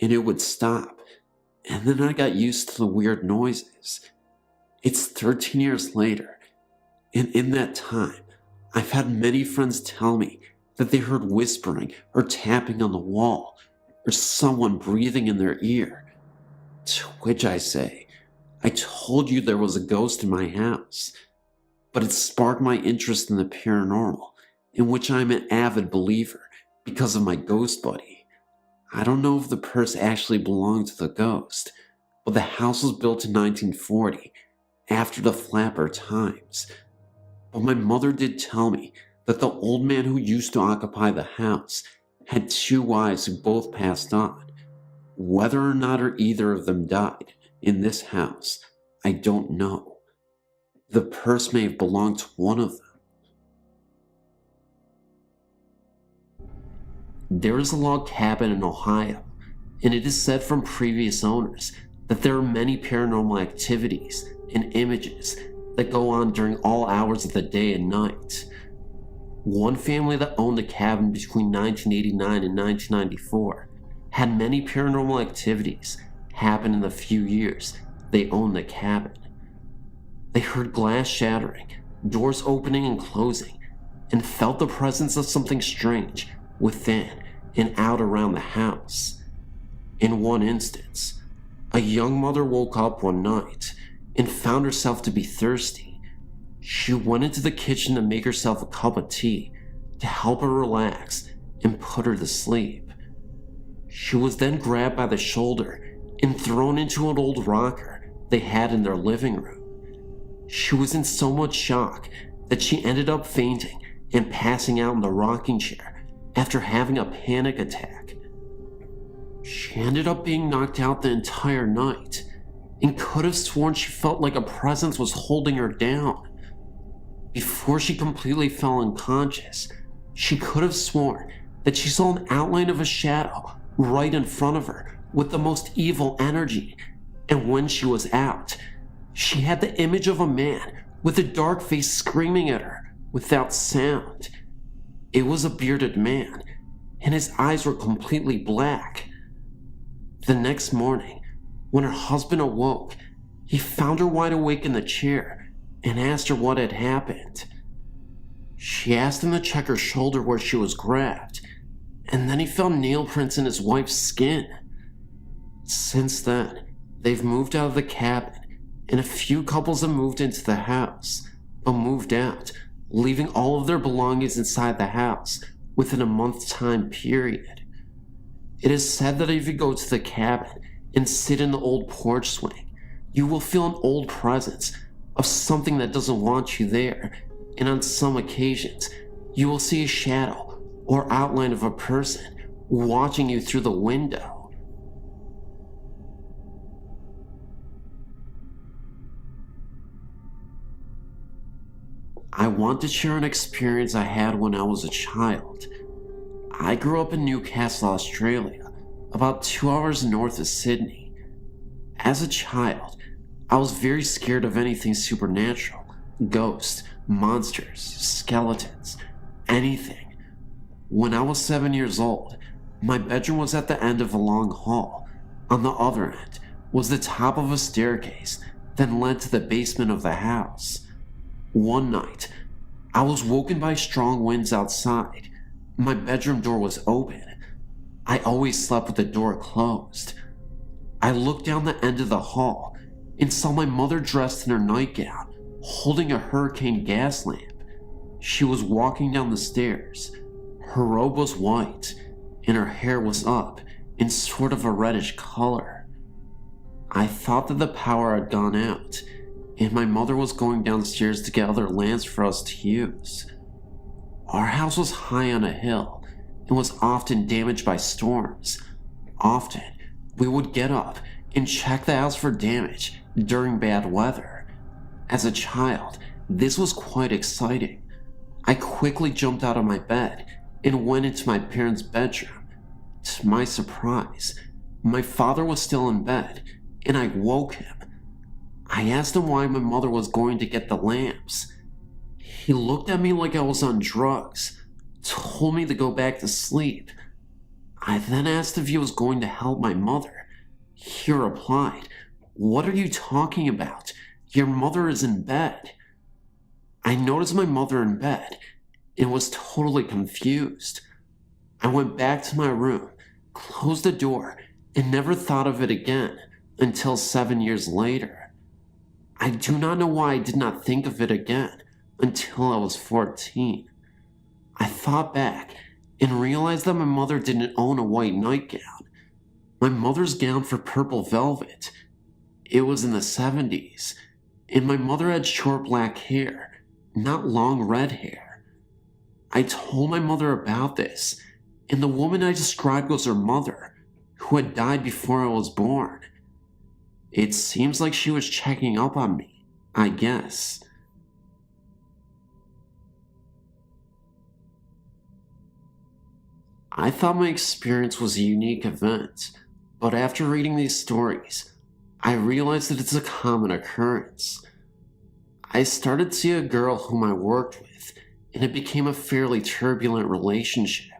and it would stop, and then I got used to the weird noises. It's 13 years later, and in that time, I've had many friends tell me that they heard whispering or tapping on the wall, or someone breathing in their ear. To which I say, "I told you there was a ghost in my house." But it sparked my interest in the paranormal, in which I'm an avid believer because of my ghost buddy. I don't know if the purse actually belonged to the ghost, but the house was built in 1940, after the flapper times. But my mother did tell me that the old man who used to occupy the house had 2 wives who both passed on. Whether or not either of them died in this house, I don't know. The purse may have belonged to one of them. There is a log cabin in Ohio, and it is said from previous owners that there are many paranormal activities and images that go on during all hours of the day and night. One family that owned the cabin between 1989 and 1994 had many paranormal activities happen in the few years they owned the cabin. They heard glass shattering, doors opening and closing, and felt the presence of something strange within and out around the house. In one instance, a young mother woke up one night and found herself to be thirsty. She went into the kitchen to make herself a cup of tea to help her relax and put her to sleep. She was then grabbed by the shoulder and thrown into an old rocker they had in their living room. She was in so much shock that she ended up fainting and passing out in the rocking chair after having a panic attack. She ended up being knocked out the entire night and could have sworn she felt like a presence was holding her down. Before she completely fell unconscious, she could have sworn that she saw an outline of a shadow right in front of her with the most evil energy, and when she was out, she had the image of a man with a dark face screaming at her without sound. It was a bearded man, and his eyes were completely black. The next morning, when her husband awoke, he found her wide awake in the chair and asked her what had happened. She asked him to check her shoulder where she was grabbed, and then he found nail prints in his wife's skin. Since then, they've moved out of the cabin, and a few couples have moved into the house, but moved out, leaving all of their belongings inside the house within a month's time period. It is said that if you go to the cabin and sit in the old porch swing, you will feel an old presence of something that doesn't want you there, and on some occasions, you will see a shadow or outline of a person watching you through the window. I want to share an experience I had when I was a child. I grew up in Newcastle, Australia, about 2 hours north of Sydney. As a child, I was very scared of anything supernatural, ghosts, monsters, skeletons, anything. When I was 7 years old, my bedroom was at the end of a long hall. On the other end was the top of a staircase that led to the basement of the house. One night, I was woken by strong winds outside. My bedroom door was open. I always slept with the door closed. I looked down the end of the hall and saw my mother dressed in her nightgown, holding a hurricane gas lamp. She was walking down the stairs. Her robe was white, and her hair was up in sort of a reddish color. I thought that the power had gone out, and my mother was going downstairs to get other lamps for us to use. Our house was high on a hill and was often damaged by storms. Often, we would get up and check the house for damage during bad weather. As a child, this was quite exciting. I quickly jumped out of my bed and went into my parents' bedroom. To my surprise, my father was still in bed, and I woke him. I asked him why my mother was going to get the lamps. He looked at me like I was on drugs, told me to go back to sleep. I then asked if he was going to help my mother. He replied, "What are you talking about? Your mother is in bed." I noticed my mother in bed and was totally confused. I went back to my room, closed the door, and never thought of it again until 7 years later. I do not know why I did not think of it again until I was 14. I thought back and realized that my mother didn't own a white nightgown. My mother's gown for purple velvet. It was in the 70s, and my mother had short black hair, not long red hair. I told my mother about this, and the woman I described was her mother, who had died before I was born. It seems like she was checking up on me, I guess. I thought my experience was a unique event, but after reading these stories, I realized that it's a common occurrence. I started to see a girl whom I worked with, and it became a fairly turbulent relationship.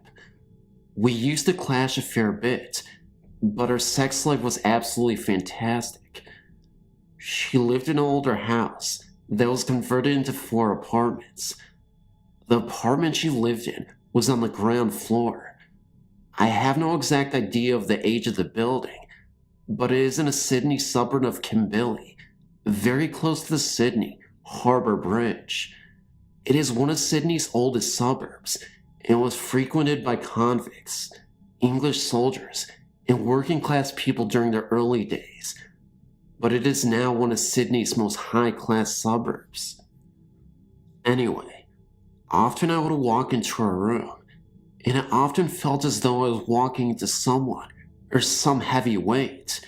We used to clash a fair bit, but her sex life was absolutely fantastic. She lived in an older house that was converted into 4 apartments. The apartment she lived in was on the ground floor. I have no exact idea of the age of the building, but it is in a Sydney suburb of Kimberley, very close to the Sydney Harbour Bridge. It is one of Sydney's oldest suburbs and was frequented by convicts, English soldiers, and working class people during the early days, but it is now one of Sydney's most high-class suburbs. Anyway, often I would walk into her room, and it often felt as though I was walking into someone or some heavy weight.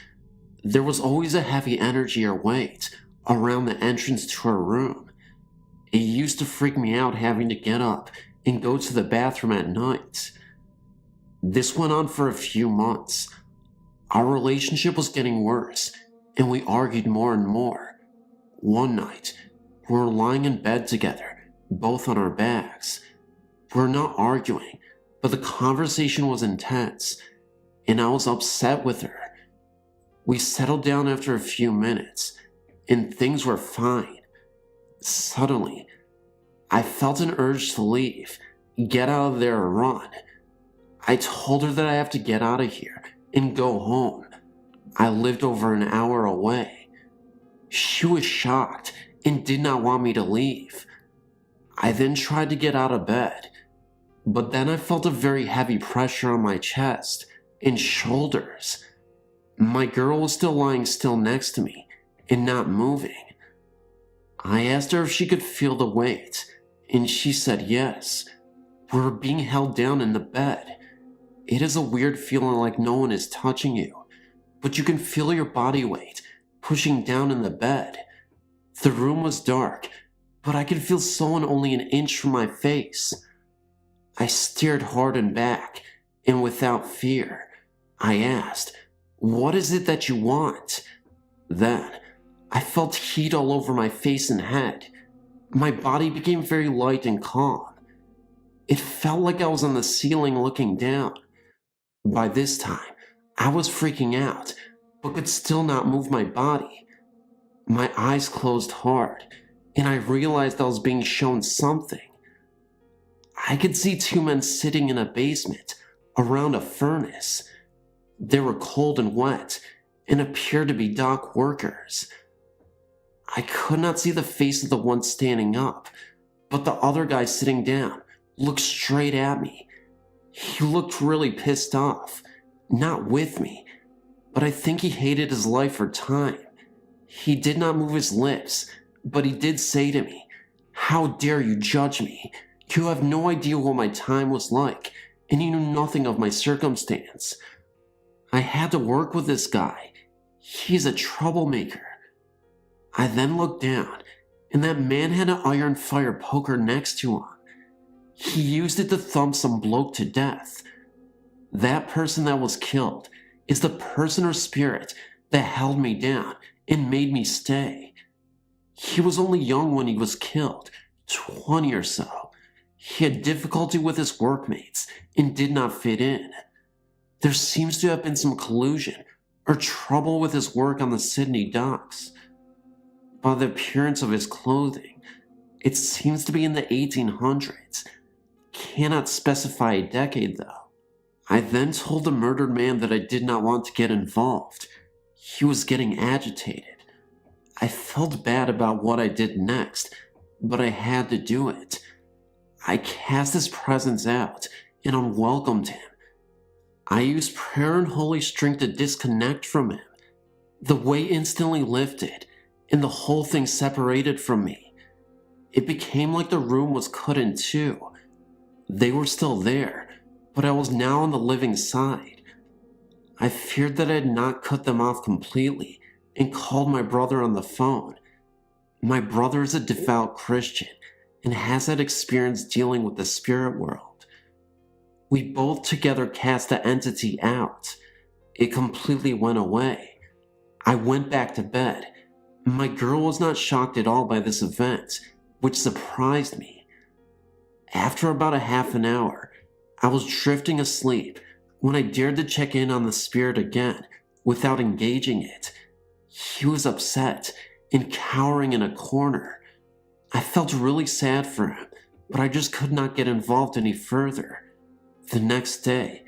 There was always a heavy energy or weight around the entrance to her room. It used to freak me out having to get up and go to the bathroom at night. This went on for a few months. Our relationship was getting worse, and we argued more and more. One night, we were lying in bed together, both on our backs. We were not arguing, but the conversation was intense, and I was upset with her. We settled down after a few minutes, and things were fine. Suddenly, I felt an urge to leave, get out of there and run. I told her that I have to get out of here and go home. I lived over an hour away. She was shocked and did not want me to leave. I then tried to get out of bed, but then I felt a very heavy pressure on my chest and shoulders. My girl was still lying still next to me and not moving. I asked her if she could feel the weight, and she said yes. We were being held down in the bed. It is a weird feeling like no one is touching you, but you can feel your body weight pushing down in the bed. The room was dark, but I could feel someone only an inch from my face. I stared hard and back, and without fear, I asked, "What is it that you want?" Then, I felt heat all over my face and head. My body became very light and calm. It felt like I was on the ceiling looking down. By this time, I was freaking out, but could still not move my body. My eyes closed hard, and I realized I was being shown something. I could see 2 men sitting in a basement around a furnace. They were cold and wet and appeared to be dock workers. I could not see the face of the one standing up, but the other guy sitting down looked straight at me. He looked really pissed off, not with me, but I think he hated his life or time. He did not move his lips, but he did say to me, "How dare you judge me? You have no idea what my time was like, and you knew nothing of my circumstance." I had to work with this guy. He's a troublemaker. I then looked down, and that man had an iron fire poker next to him. He used it to thump some bloke to death. That person that was killed is the person or spirit that held me down and made me stay. He was only young when he was killed, 20 or so. He had difficulty with his workmates and did not fit in. There seems to have been some collusion or trouble with his work on the Sydney docks. By the appearance of his clothing, it seems to be in the 1800s. Cannot specify a decade though. I then told the murdered man that I did not want to get involved. He was getting agitated. I felt bad about what I did next, but I had to do it. I cast his presence out and unwelcomed him. I used prayer and holy strength to disconnect from him. The weight instantly lifted, and the whole thing separated from me. It became like the room was cut in two. They were still there, but I was now on the living side. I feared that I had not cut them off completely and called my brother on the phone. My brother is a devout Christian and has had experience dealing with the spirit world. We both together cast the entity out. It completely went away. I went back to bed. My girl was not shocked at all by this event, which surprised me. After about a half an hour, I was drifting asleep when I dared to check in on the spirit again without engaging it. He was upset and cowering in a corner. I felt really sad for him, but I just could not get involved any further. The next day,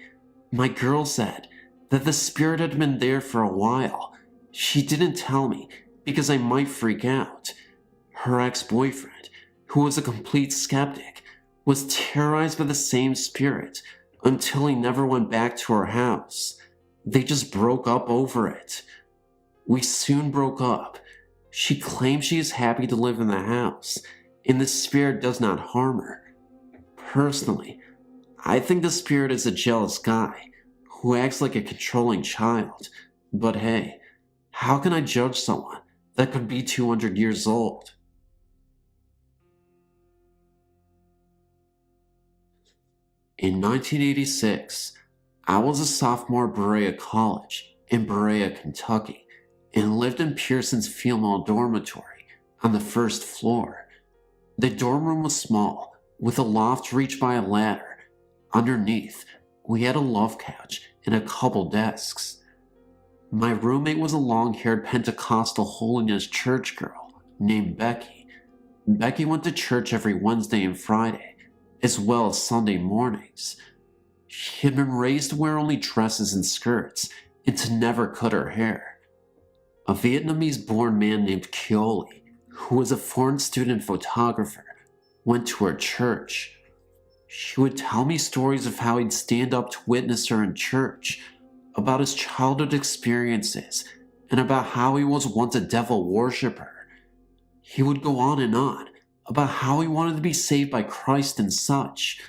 my girl said that the spirit had been there for a while. She didn't tell me because I might freak out. Her ex-boyfriend, who was a complete skeptic, was terrorized by the same spirit until he never went back to her house. They just broke up over it. We soon broke up. She claims she is happy to live in the house, and the spirit does not harm her. Personally, I think the spirit is a jealous guy who acts like a controlling child. But hey, how can I judge someone that could be 200 years old? In 1986, I was a sophomore at Berea College in Berea, Kentucky, and lived in Pearson's female dormitory on the first floor. The dorm room was small, with a loft reached by a ladder. Underneath, we had a love couch and a couple desks. My roommate was a long-haired Pentecostal holiness church girl named Becky. Becky went to church every Wednesday and Friday, as well as Sunday mornings. She had been raised to wear only dresses and skirts and to never cut her hair. A Vietnamese-born man named Keoli, who was a foreign student photographer, went to her church. She would tell me stories of how he'd stand up to witness her in church, about his childhood experiences, and about how he was once a devil worshiper. He would go on and on about how he wanted to be saved by Christ and such.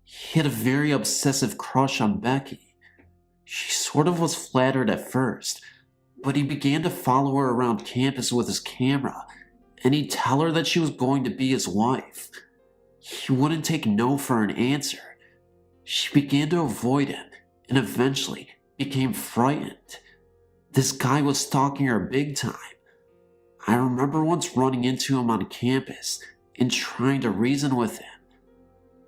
He had a very obsessive crush on Becky. She sort of was flattered at first, but he began to follow her around campus with his camera, and he'd tell her that she was going to be his wife. He wouldn't take no for an answer. She began to avoid him, and eventually became frightened. This guy was stalking her big time. I remember once running into him on campus and trying to reason with him.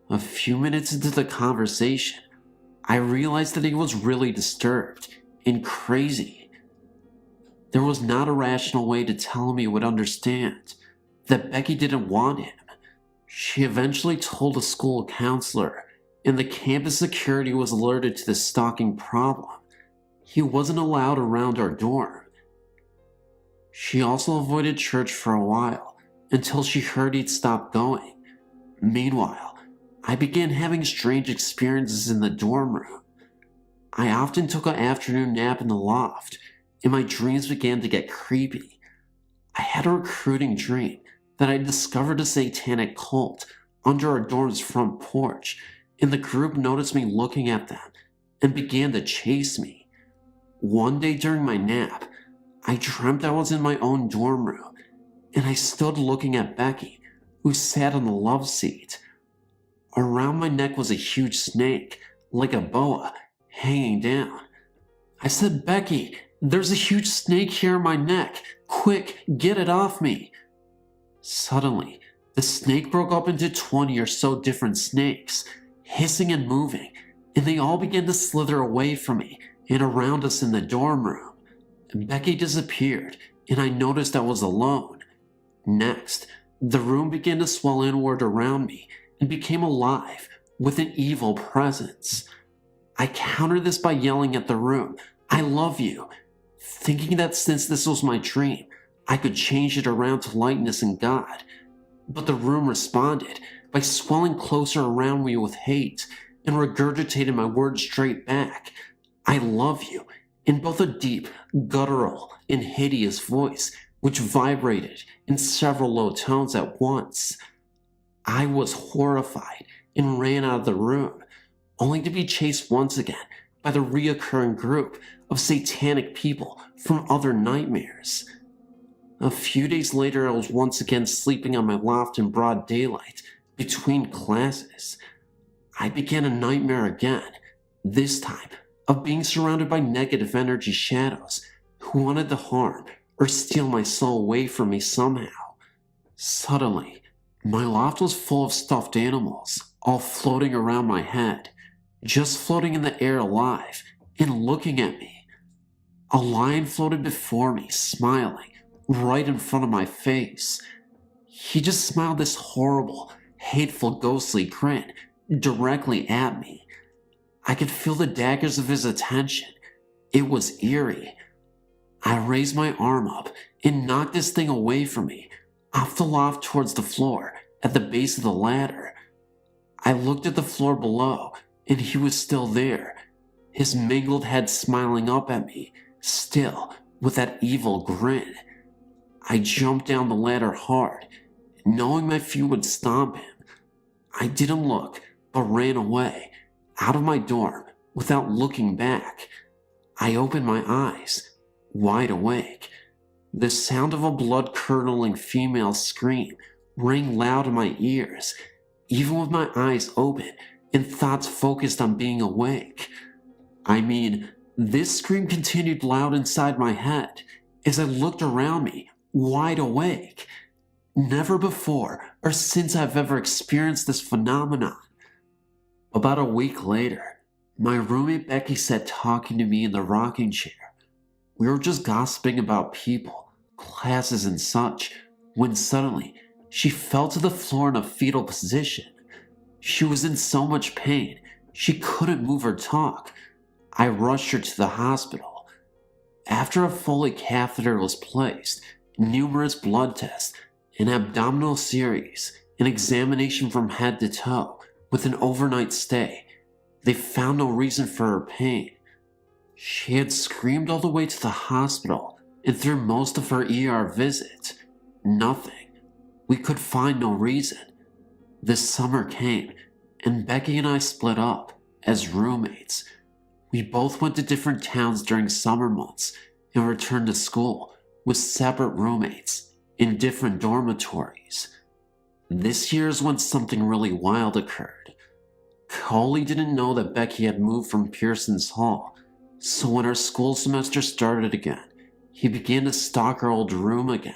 A few minutes into the conversation, I realized that he was really disturbed and crazy. There was not a rational way to tell him he would understand that Becky didn't want him. She eventually told a school counselor, and the campus security was alerted to the stalking problem. He wasn't allowed around our dorm. She also avoided church for a while, until she heard he'd stopped going. Meanwhile, I began having strange experiences in the dorm room. I often took an afternoon nap in the loft, and my dreams began to get creepy. I had a recruiting dream that I discovered a satanic cult under our dorm's front porch, and the group noticed me looking at them and began to chase me. One day during my nap, I dreamt I was in my own dorm room, and I stood looking at Becky, who sat on the love seat. Around my neck was a huge snake, like a boa, hanging down. I said, "Becky, there's a huge snake here in my neck. Quick, get it off me." Suddenly, the snake broke up into 20 or so different snakes, hissing and moving, and they all began to slither away from me and around us in the dorm room. Becky disappeared, and I noticed I was alone. Next, the room began to swell inward around me and became alive with an evil presence. I countered this by yelling at the room, "I love you," thinking that since this was my dream, I could change it around to lightness and God. But the room responded by swelling closer around me with hate and regurgitated my words straight back. "I love you," in both a deep, guttural, and hideous voice, which vibrated in several low tones at once. I was horrified and ran out of the room, only to be chased once again by the reoccurring group of satanic people from other nightmares. A few days later, I was once again sleeping on my loft in broad daylight between classes. I began a nightmare again, this time of being surrounded by negative energy shadows who wanted to harm or steal my soul away from me somehow. Suddenly, my loft was full of stuffed animals, all floating around my head, just floating in the air alive and looking at me. A lion floated before me, smiling, right in front of my face. He just smiled this horrible, hateful, ghostly grin directly at me. I could feel the daggers of his attention. It was eerie. I raised my arm up and knocked this thing away from me, off the loft towards the floor at the base of the ladder. I looked at the floor below, and he was still there, his mangled head smiling up at me, still with that evil grin. I jumped down the ladder hard, knowing my feet would stomp him. I didn't look, but ran away, out of my dorm, without looking back. I opened my eyes, wide awake. The sound of a blood-curdling female scream rang loud in my ears, even with my eyes open and thoughts focused on being awake. I mean, this scream continued loud inside my head as I looked around me, wide awake. Never before or since I've ever experienced this phenomenon. About a week later, my roommate Becky sat talking to me in the rocking chair. We were just gossiping about people, classes and such, when suddenly she fell to the floor in a fetal position. She was in so much pain, she couldn't move or talk. I rushed her to the hospital. After a Foley catheter was placed, numerous blood tests, an abdominal series, an examination from head to toe, with an overnight stay, they found no reason for her pain. She had screamed all the way to the hospital and through most of her ER visit. Nothing. We could find no reason. This summer came, and Becky and I split up as roommates. We both went to different towns during summer months and returned to school with separate roommates in different dormitories. This year is when something really wild occurred. Coley didn't know that Becky had moved from Pearson's Hall, so when our school semester started again, he began to stalk our old room again.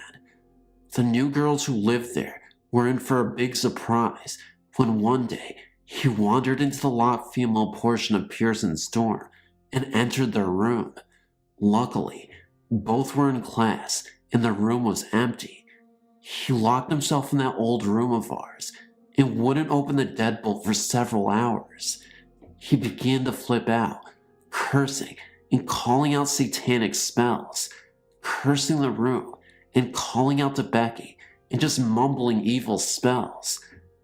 The new girls who lived there were in for a big surprise when one day he wandered into the locked female portion of Pearson's dorm and entered their room. Luckily, both were in class and the room was empty. He locked himself in that old room of ours and wouldn't open the deadbolt for several hours. He began to flip out, cursing and calling out satanic spells, cursing the room and calling out to Becky and just mumbling evil spells.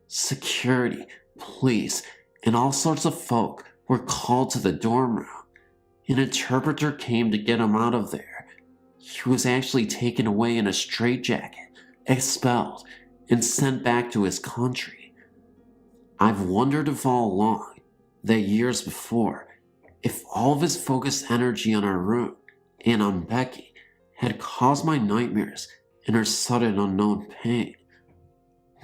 Security, police, and all sorts of folk were called to the dorm room. An interpreter came to get him out of there. He was actually taken away in a straitjacket, expelled, and sent back to his country. I've wondered if all along, that years before, if all of his focused energy on our room and on Becky had caused my nightmares and her sudden unknown pain.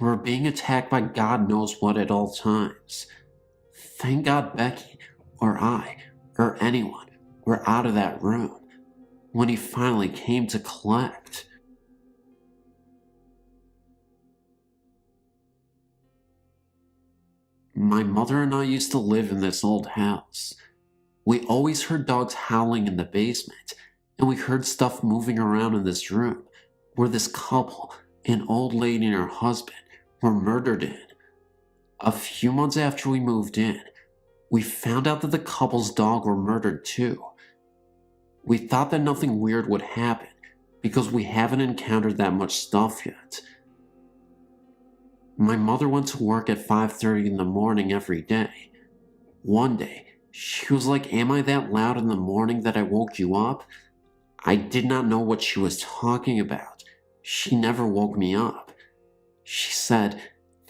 We're being attacked by God knows what at all times. Thank God Becky, or I, or anyone were out of that room when he finally came to collect. My mother and I used to live in this old house. We always heard dogs howling in the basement, and we heard stuff moving around in this room where this couple, an old lady and her husband, were murdered in. A few months after we moved in, we found out that the couple's dog were murdered too. We thought that nothing weird would happen because we haven't encountered that much stuff yet. My mother went to work at 5:30 in the morning every day. One day, she was like, "Am I that loud in the morning that I woke you up?" I did not know what she was talking about. She never woke me up. She said,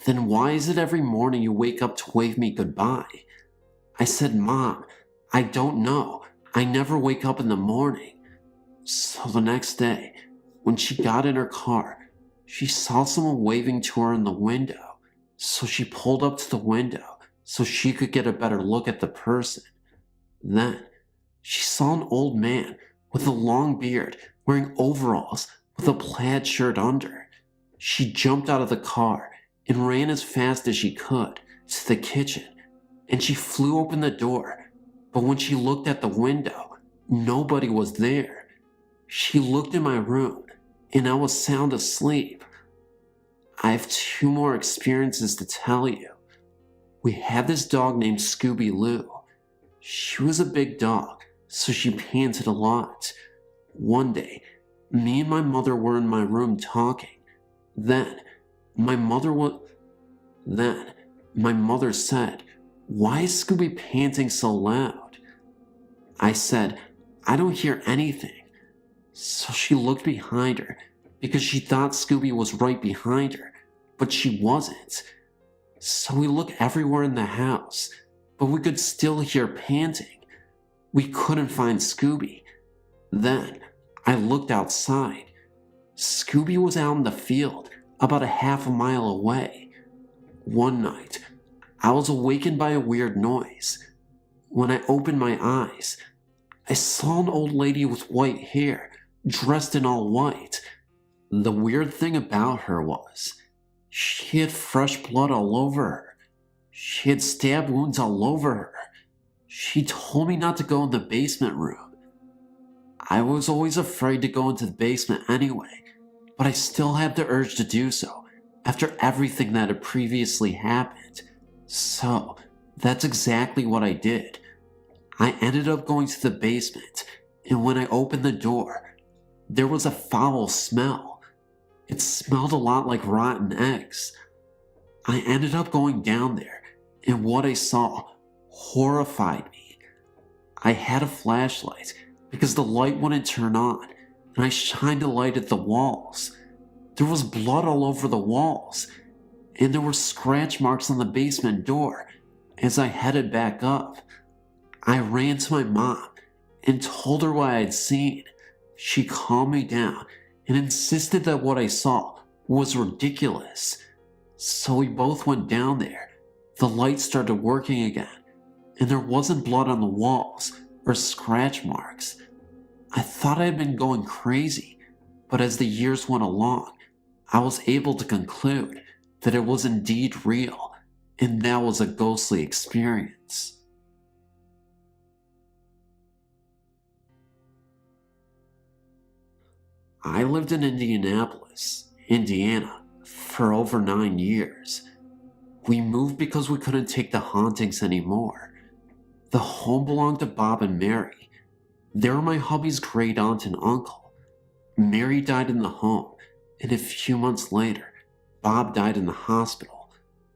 "Then why is it every morning you wake up to wave me goodbye?" I said, "Mom, I don't know. I never wake up in the morning. So the next day, when she got in her car, she saw someone waving to her in the window. So she pulled up to the window so she could get a better look at the person. Then, she saw an old man with a long beard wearing overalls with a plaid shirt under. She jumped out of the car and ran as fast as she could to the kitchen, and she flew open the door. But when she looked at the window, nobody was there. She looked in my room, and I was sound asleep. I have 2 more experiences to tell you. We had this dog named Scooby-Loo. She was a big dog, so she panted a lot. One day, me and my mother were in my room talking. Then, my mother said, "Why is Scooby panting so loud?" I said, "I don't hear anything." So she looked behind her because she thought Scooby was right behind her, but she wasn't. So we looked everywhere in the house, but we could still hear panting. We couldn't find Scooby. Then I looked outside. Scooby was out in the field about a half a mile away. One night, I was awakened by a weird noise. When I opened my eyes, I saw an old lady with white hair, dressed in all white. The weird thing about her was, she had fresh blood all over her. She had stab wounds all over her. She told me not to go in the basement room. I was always afraid to go into the basement anyway, but I still had the urge to do so after everything that had previously happened. So, that's exactly what I did. I ended up going to the basement, and when I opened the door, there was a foul smell. It smelled a lot like rotten eggs. I ended up going down there, and what I saw horrified me. I had a flashlight because the light wouldn't turn on, and I shined a light at the walls. There was blood all over the walls, and there were scratch marks on the basement door. As I headed back up, I ran to my mom and told her what I had seen. She calmed me down and insisted that what I saw was ridiculous. So we both went down there. The light started working again, and there wasn't blood on the walls or scratch marks. I thought I had been going crazy, but as the years went along, I was able to conclude that it was indeed real, and that was a ghostly experience. I lived in Indianapolis, Indiana, for over 9 years. We moved because we couldn't take the hauntings anymore. The home belonged to Bob and Mary. They were my hubby's great aunt and uncle. Mary died in the home, and a few months later, Bob died in the hospital,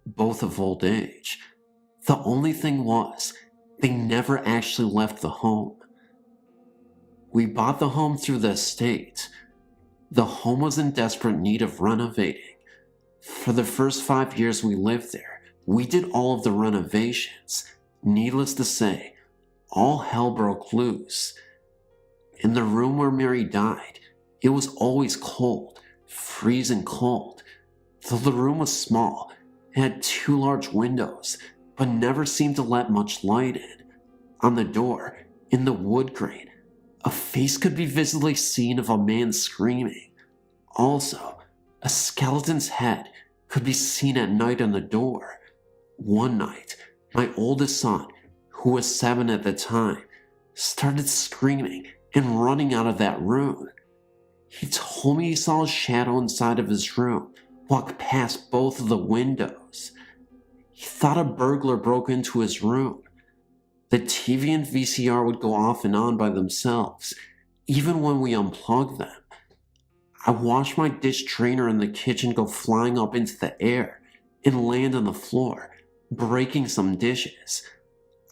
both of old age. The only thing was, they never actually left the home. We bought the home through the estate. The home was in desperate need of renovating. For the first 5 years we lived there, we did all of the renovations. Needless to say, all hell broke loose. In the room where Mary died, it was always cold, freezing cold. Though the room was small, it had 2 large windows, but never seemed to let much light in. On the door, in the wood grain, a face could be visibly seen of a man screaming. Also, a skeleton's head could be seen at night on the door. One night, my oldest son, who was 7 at the time, started screaming and running out of that room. He told me he saw a shadow inside of his room walk past both of the windows. He thought a burglar broke into his room. The TV and VCR would go off and on by themselves, even when we unplugged them. I watched my dish drainer in the kitchen go flying up into the air and land on the floor, breaking some dishes.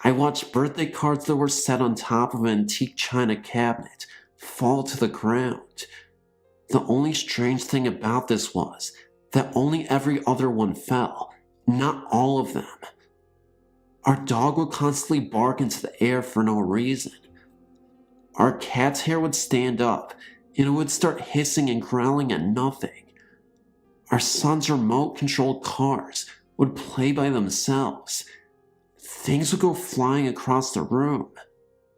I watched birthday cards that were set on top of an antique china cabinet fall to the ground. The only strange thing about this was that only every other one fell, not all of them. Our dog would constantly bark into the air for no reason. Our cat's hair would stand up, and it would start hissing and growling at nothing. Our son's remote-controlled cars would play by themselves. Things would go flying across the room.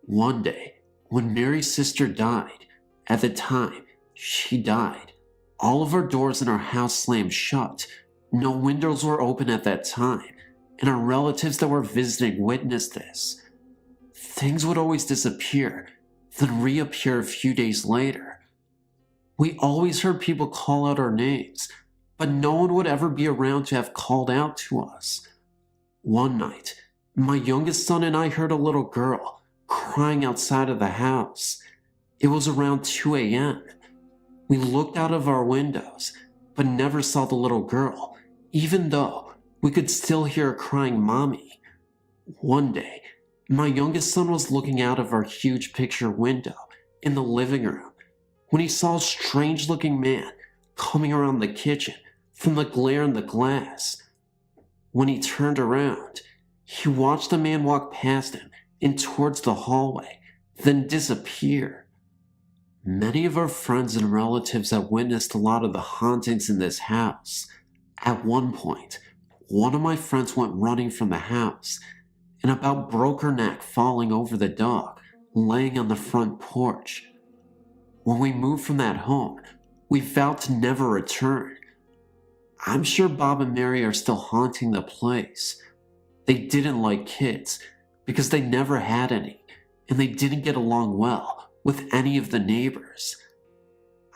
One day, when Mary's sister died, at the time she died, all of our doors in our house slammed shut. No windows were open at that time, and our relatives that were visiting witnessed this. Things would always disappear, then reappear a few days later. We always heard people call out our names, but no one would ever be around to have called out to us. One night, my youngest son and I heard a little girl crying outside of the house. It was around 2 a.m. We looked out of our windows, but never saw the little girl, even though we could still hear her crying, "Mommy." One day, my youngest son was looking out of our huge picture window in the living room when he saw a strange-looking man coming around the kitchen from the glare in the glass. When he turned around, he watched the man walk past him and towards the hallway, then disappear. Many of our friends and relatives have witnessed a lot of the hauntings in this house. At one point, one of my friends went running from the house and about broke her neck falling over the dog laying on the front porch. When we moved from that home, we vowed to never return. I'm sure Bob and Mary are still haunting the place. They didn't like kids because they never had any, and they didn't get along well with any of the neighbors.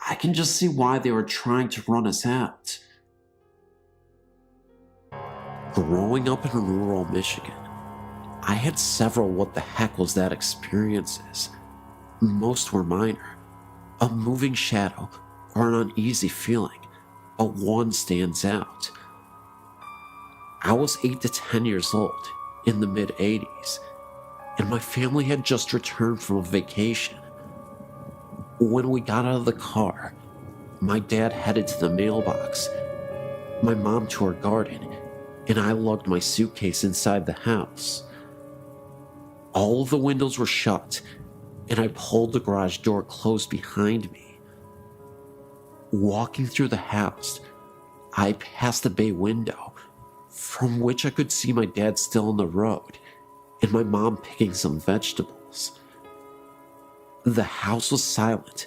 I can just see why they were trying to run us out. Growing up in rural Michigan, I had several what the heck was that experiences. Most were minor, a moving shadow or an uneasy feeling, but one stands out. I was 8 to 10 years old in the mid-80s, and my family had just returned from a vacation. When we got out of the car, my dad headed to the mailbox, my mom to her garden, and I lugged my suitcase inside the house. All of the windows were shut, and I pulled the garage door closed behind me. Walking through the house, I passed the bay window, from which I could see my dad still on the road, and my mom picking some vegetables. The house was silent,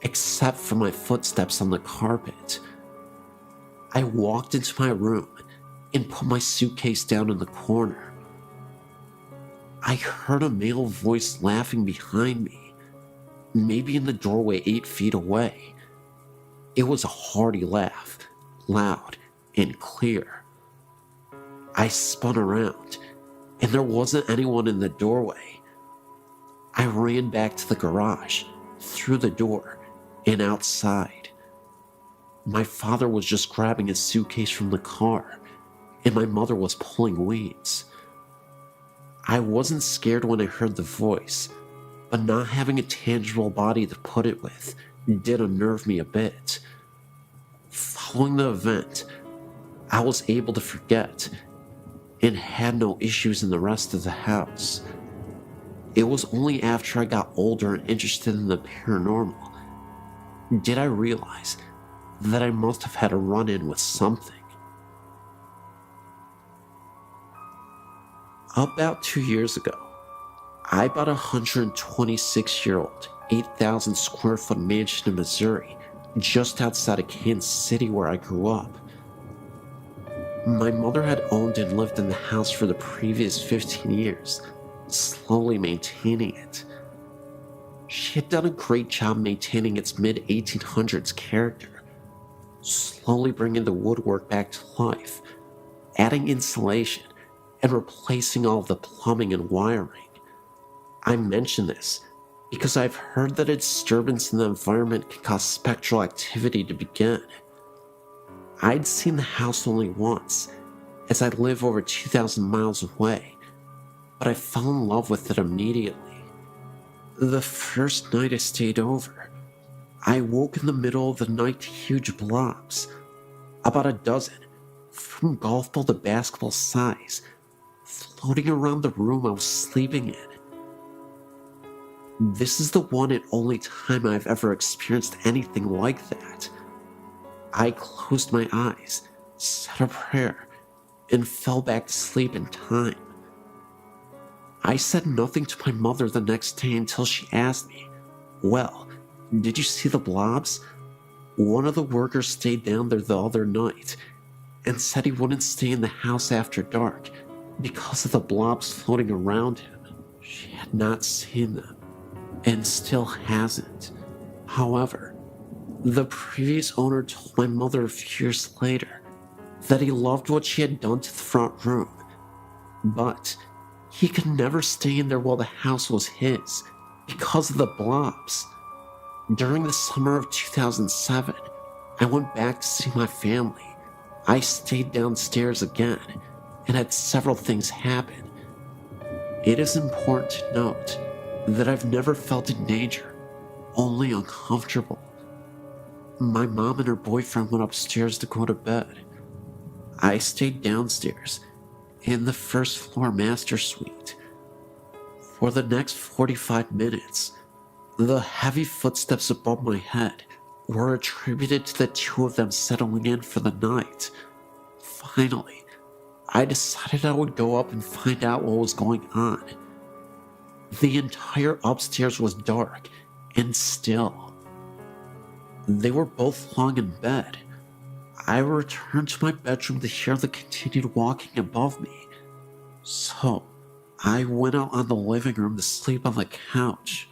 except for my footsteps on the carpet. I walked into my room and put my suitcase down in the corner. I heard a male voice laughing behind me, maybe in the doorway 8 feet away. It was a hearty laugh, loud and clear. I spun around, and there wasn't anyone in the doorway. I ran back to the garage, through the door, and outside. My father was just grabbing his suitcase from the car, and my mother was pulling weeds. I wasn't scared when I heard the voice, but not having a tangible body to put it with did unnerve me a bit. Following the event, I was able to forget and had no issues in the rest of the house. It was only after I got older and interested in the paranormal did I realize that I must have had a run-in with something. About 2 years ago, I bought a 126-year-old, 8,000 square foot mansion in Missouri, just outside of Kansas City where I grew up. My mother had owned and lived in the house for the previous 15 years, slowly maintaining it. She had done a great job maintaining its mid-1800s character, slowly bringing the woodwork back to life, adding insulation, and replacing all of the plumbing and wiring. I mention this because I've heard that a disturbance in the environment can cause spectral activity to begin. I'd seen the house only once, as I live over 2,000 miles away, but I fell in love with it immediately. The first night I stayed over, I woke in the middle of the night to huge blobs, about a dozen, from golf ball to basketball size, floating around the room I was sleeping in. This is the one and only time I've ever experienced anything like that. I closed my eyes, said a prayer, and fell back to sleep in time. I said nothing to my mother the next day until she asked me, "Well, did you see the blobs?" One of the workers stayed down there the other night and said he wouldn't stay in the house after dark because of the blobs floating around him. She had not seen them and still hasn't. However, the previous owner told my mother a few years later that he loved what she had done to the front room, but he could never stay in there while the house was his because of the blobs. During the summer of 2007, I went back to see my family. I stayed downstairs again and had several things happen. It is important to note that I've never felt in danger, only uncomfortable. My mom and her boyfriend went upstairs to go to bed. I stayed downstairs in the first floor master suite. For the next 45 minutes, the heavy footsteps above my head were attributed to the two of them settling in for the night. Finally, I decided I would go up and find out what was going on. The entire upstairs was dark and still. They were both lying in bed. I returned to my bedroom to hear the continued walking above me. So, I went out on the living room to sleep on the couch.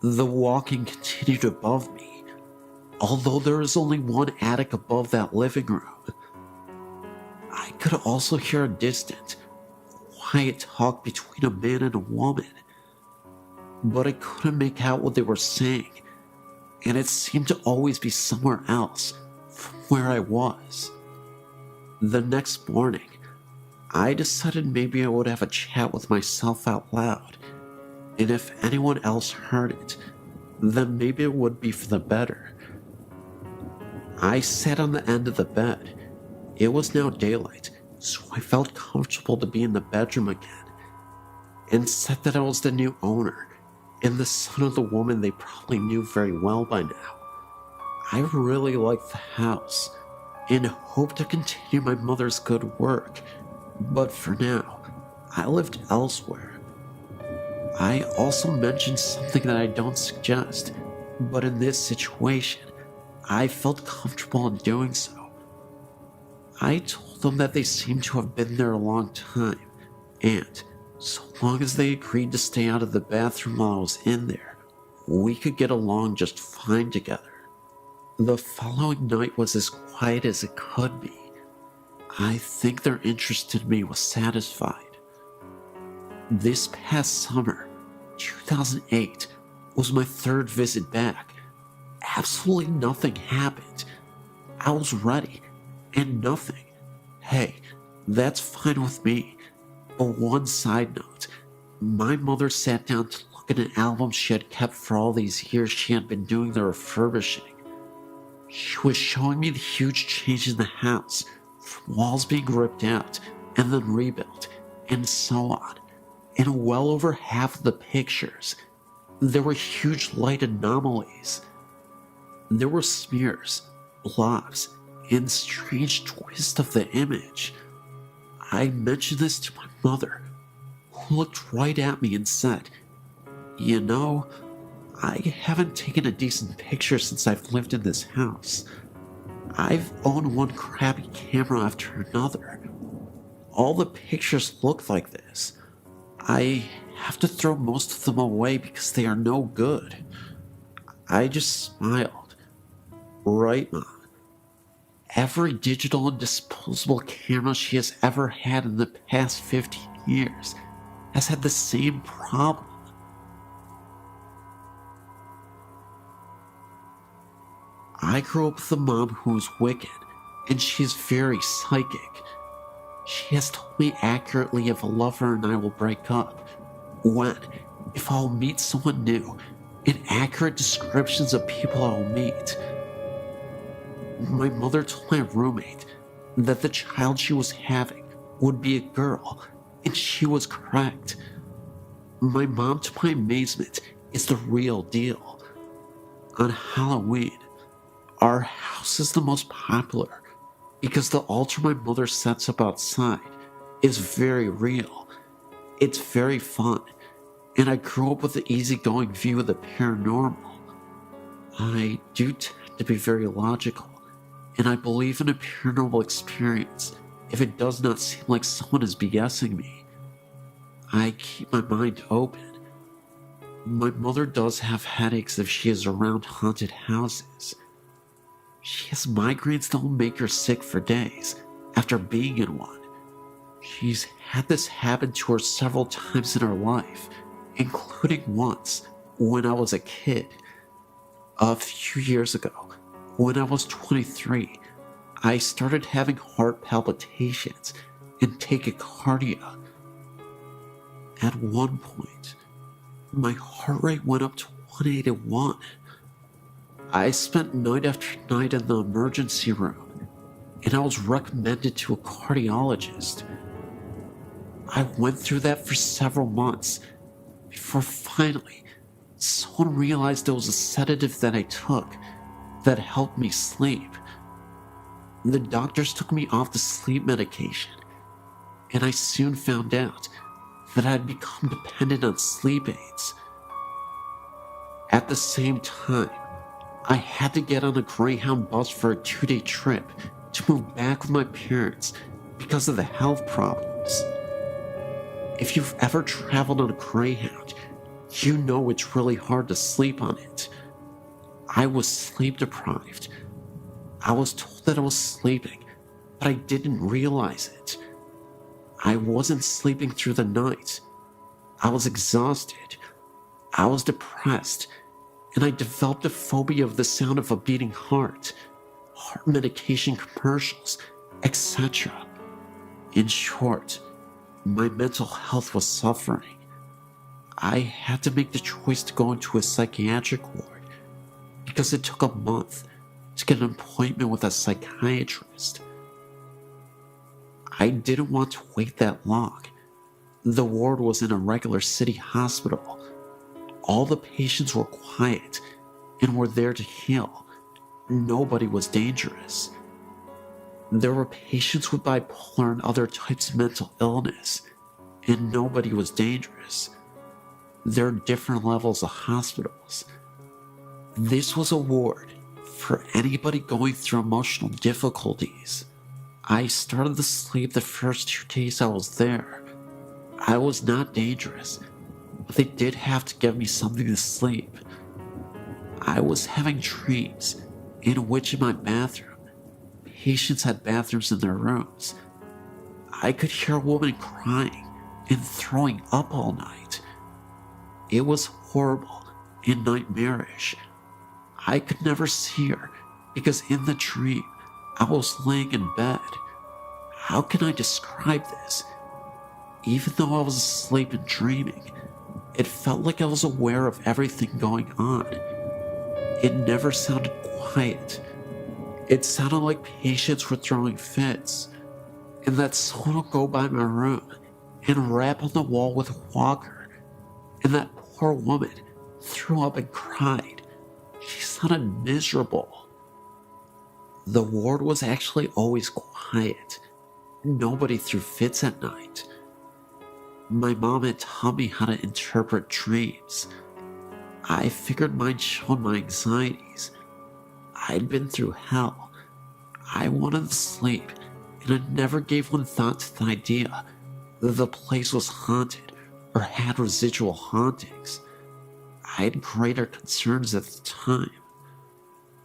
The walking continued above me, although there is only one attic above that living room. I could also hear a distant, quiet talk between a man and a woman, but I couldn't make out what they were saying, and it seemed to always be somewhere else from where I was. The next morning, I decided maybe I would have a chat with myself out loud, and if anyone else heard it, then maybe it would be for the better. I sat on the end of the bed. It was now daylight, so I felt comfortable to be in the bedroom again, and said that I was the new owner and the son of the woman they probably knew very well by now. I really liked the house and hoped to continue my mother's good work, but for now, I lived elsewhere. I also mentioned something that I don't suggest, but in this situation, I felt comfortable in doing so. I told them that they seemed to have been there a long time, and so long as they agreed to stay out of the bathroom while I was in there, we could get along just fine together. The following night was as quiet as it could be. I think their interest in me was satisfied. This past summer, 2008, was my third visit back. Absolutely nothing happened. I was ready, and nothing. Hey, that's fine with me. But one side note, my mother sat down to look at an album she had kept for all these years she had been doing the refurbishing. She was showing me the huge change in the house, from walls being ripped out and then rebuilt, and so on. In well over half of the pictures, there were huge light anomalies. There were smears, blobs, and strange twists of the image. I mentioned this to my mother, who looked right at me and said, "You know, I haven't taken a decent picture since I've lived in this house. I've owned one crappy camera after another. All the pictures look like this. I have to throw most of them away because they are no good." I just smiled. Right, Mom. Every digital and disposable camera she has ever had in the past 15 years has had the same problem. I grew up with a mom who is wicked, and she is very psychic. She has told me accurately if a lover and I will break up, when, if I'll meet someone new, and accurate descriptions of people I'll meet. My mother told my roommate that the child she was having would be a girl, and she was correct. My mom, to my amazement, is the real deal. On Halloween, our house is the most popular because the altar my mother sets up outside is very real. It's very fun, and I grew up with an easygoing view of the paranormal. I do tend to be very logical, and I believe in a paranormal experience if it does not seem like someone is BSing me. I keep my mind open. My mother does have headaches if she is around haunted houses. She has migraines that will make her sick for days after being in one. She's had this happen to her several times in her life, including once when I was a kid. A few years ago, when I was 23, I started having heart palpitations and tachycardia. At one point, my heart rate went up to 181. I spent night after night in the emergency room, and I was recommended to a cardiologist. I went through that for several months before finally someone realized it was a sedative that I took that helped me sleep. The doctors took me off the sleep medication, and I soon found out that I had become dependent on sleep aids. At the same time, I had to get on a Greyhound bus for a 2-day trip to move back with my parents because of the health problems. If you've ever traveled on a Greyhound, you know it's really hard to sleep on it. I was sleep deprived. I was told that I was sleeping, but I didn't realize it. I wasn't sleeping through the night. I was exhausted. I was depressed, and I developed a phobia of the sound of a beating heart medication commercials, etc. In short, my mental health was suffering. I had to make the choice to go into a psychiatric ward because it took a month to get an appointment with a psychiatrist. I didn't want to wait that long. The ward was in a regular city hospital. All the patients were quiet and were there to heal. Nobody was dangerous. There were patients with bipolar and other types of mental illness, and nobody was dangerous. There are different levels of hospitals. This was a ward for anybody going through emotional difficulties. I started to sleep the first 2 days I was there. I was not dangerous, but they did have to give me something to sleep. I was having dreams in which in my bathroom, patients had bathrooms in their rooms. I could hear a woman crying and throwing up all night. It was horrible and nightmarish. I could never see her because in the dream, I was laying in bed. How can I describe this? Even though I was asleep and dreaming, it felt like I was aware of everything going on. It never sounded quiet. It sounded like patients were throwing fits, and that someone would go by my room and rap on the wall with a walker, and that poor woman threw up and cried. She sounded miserable. The ward was actually always quiet. Nobody threw fits at night. My mom had taught me how to interpret dreams. I figured mine showed my anxieties. I'd been through hell. I wanted to sleep, and I never gave one thought to the idea that the place was haunted or had residual hauntings. I had greater concerns at the time.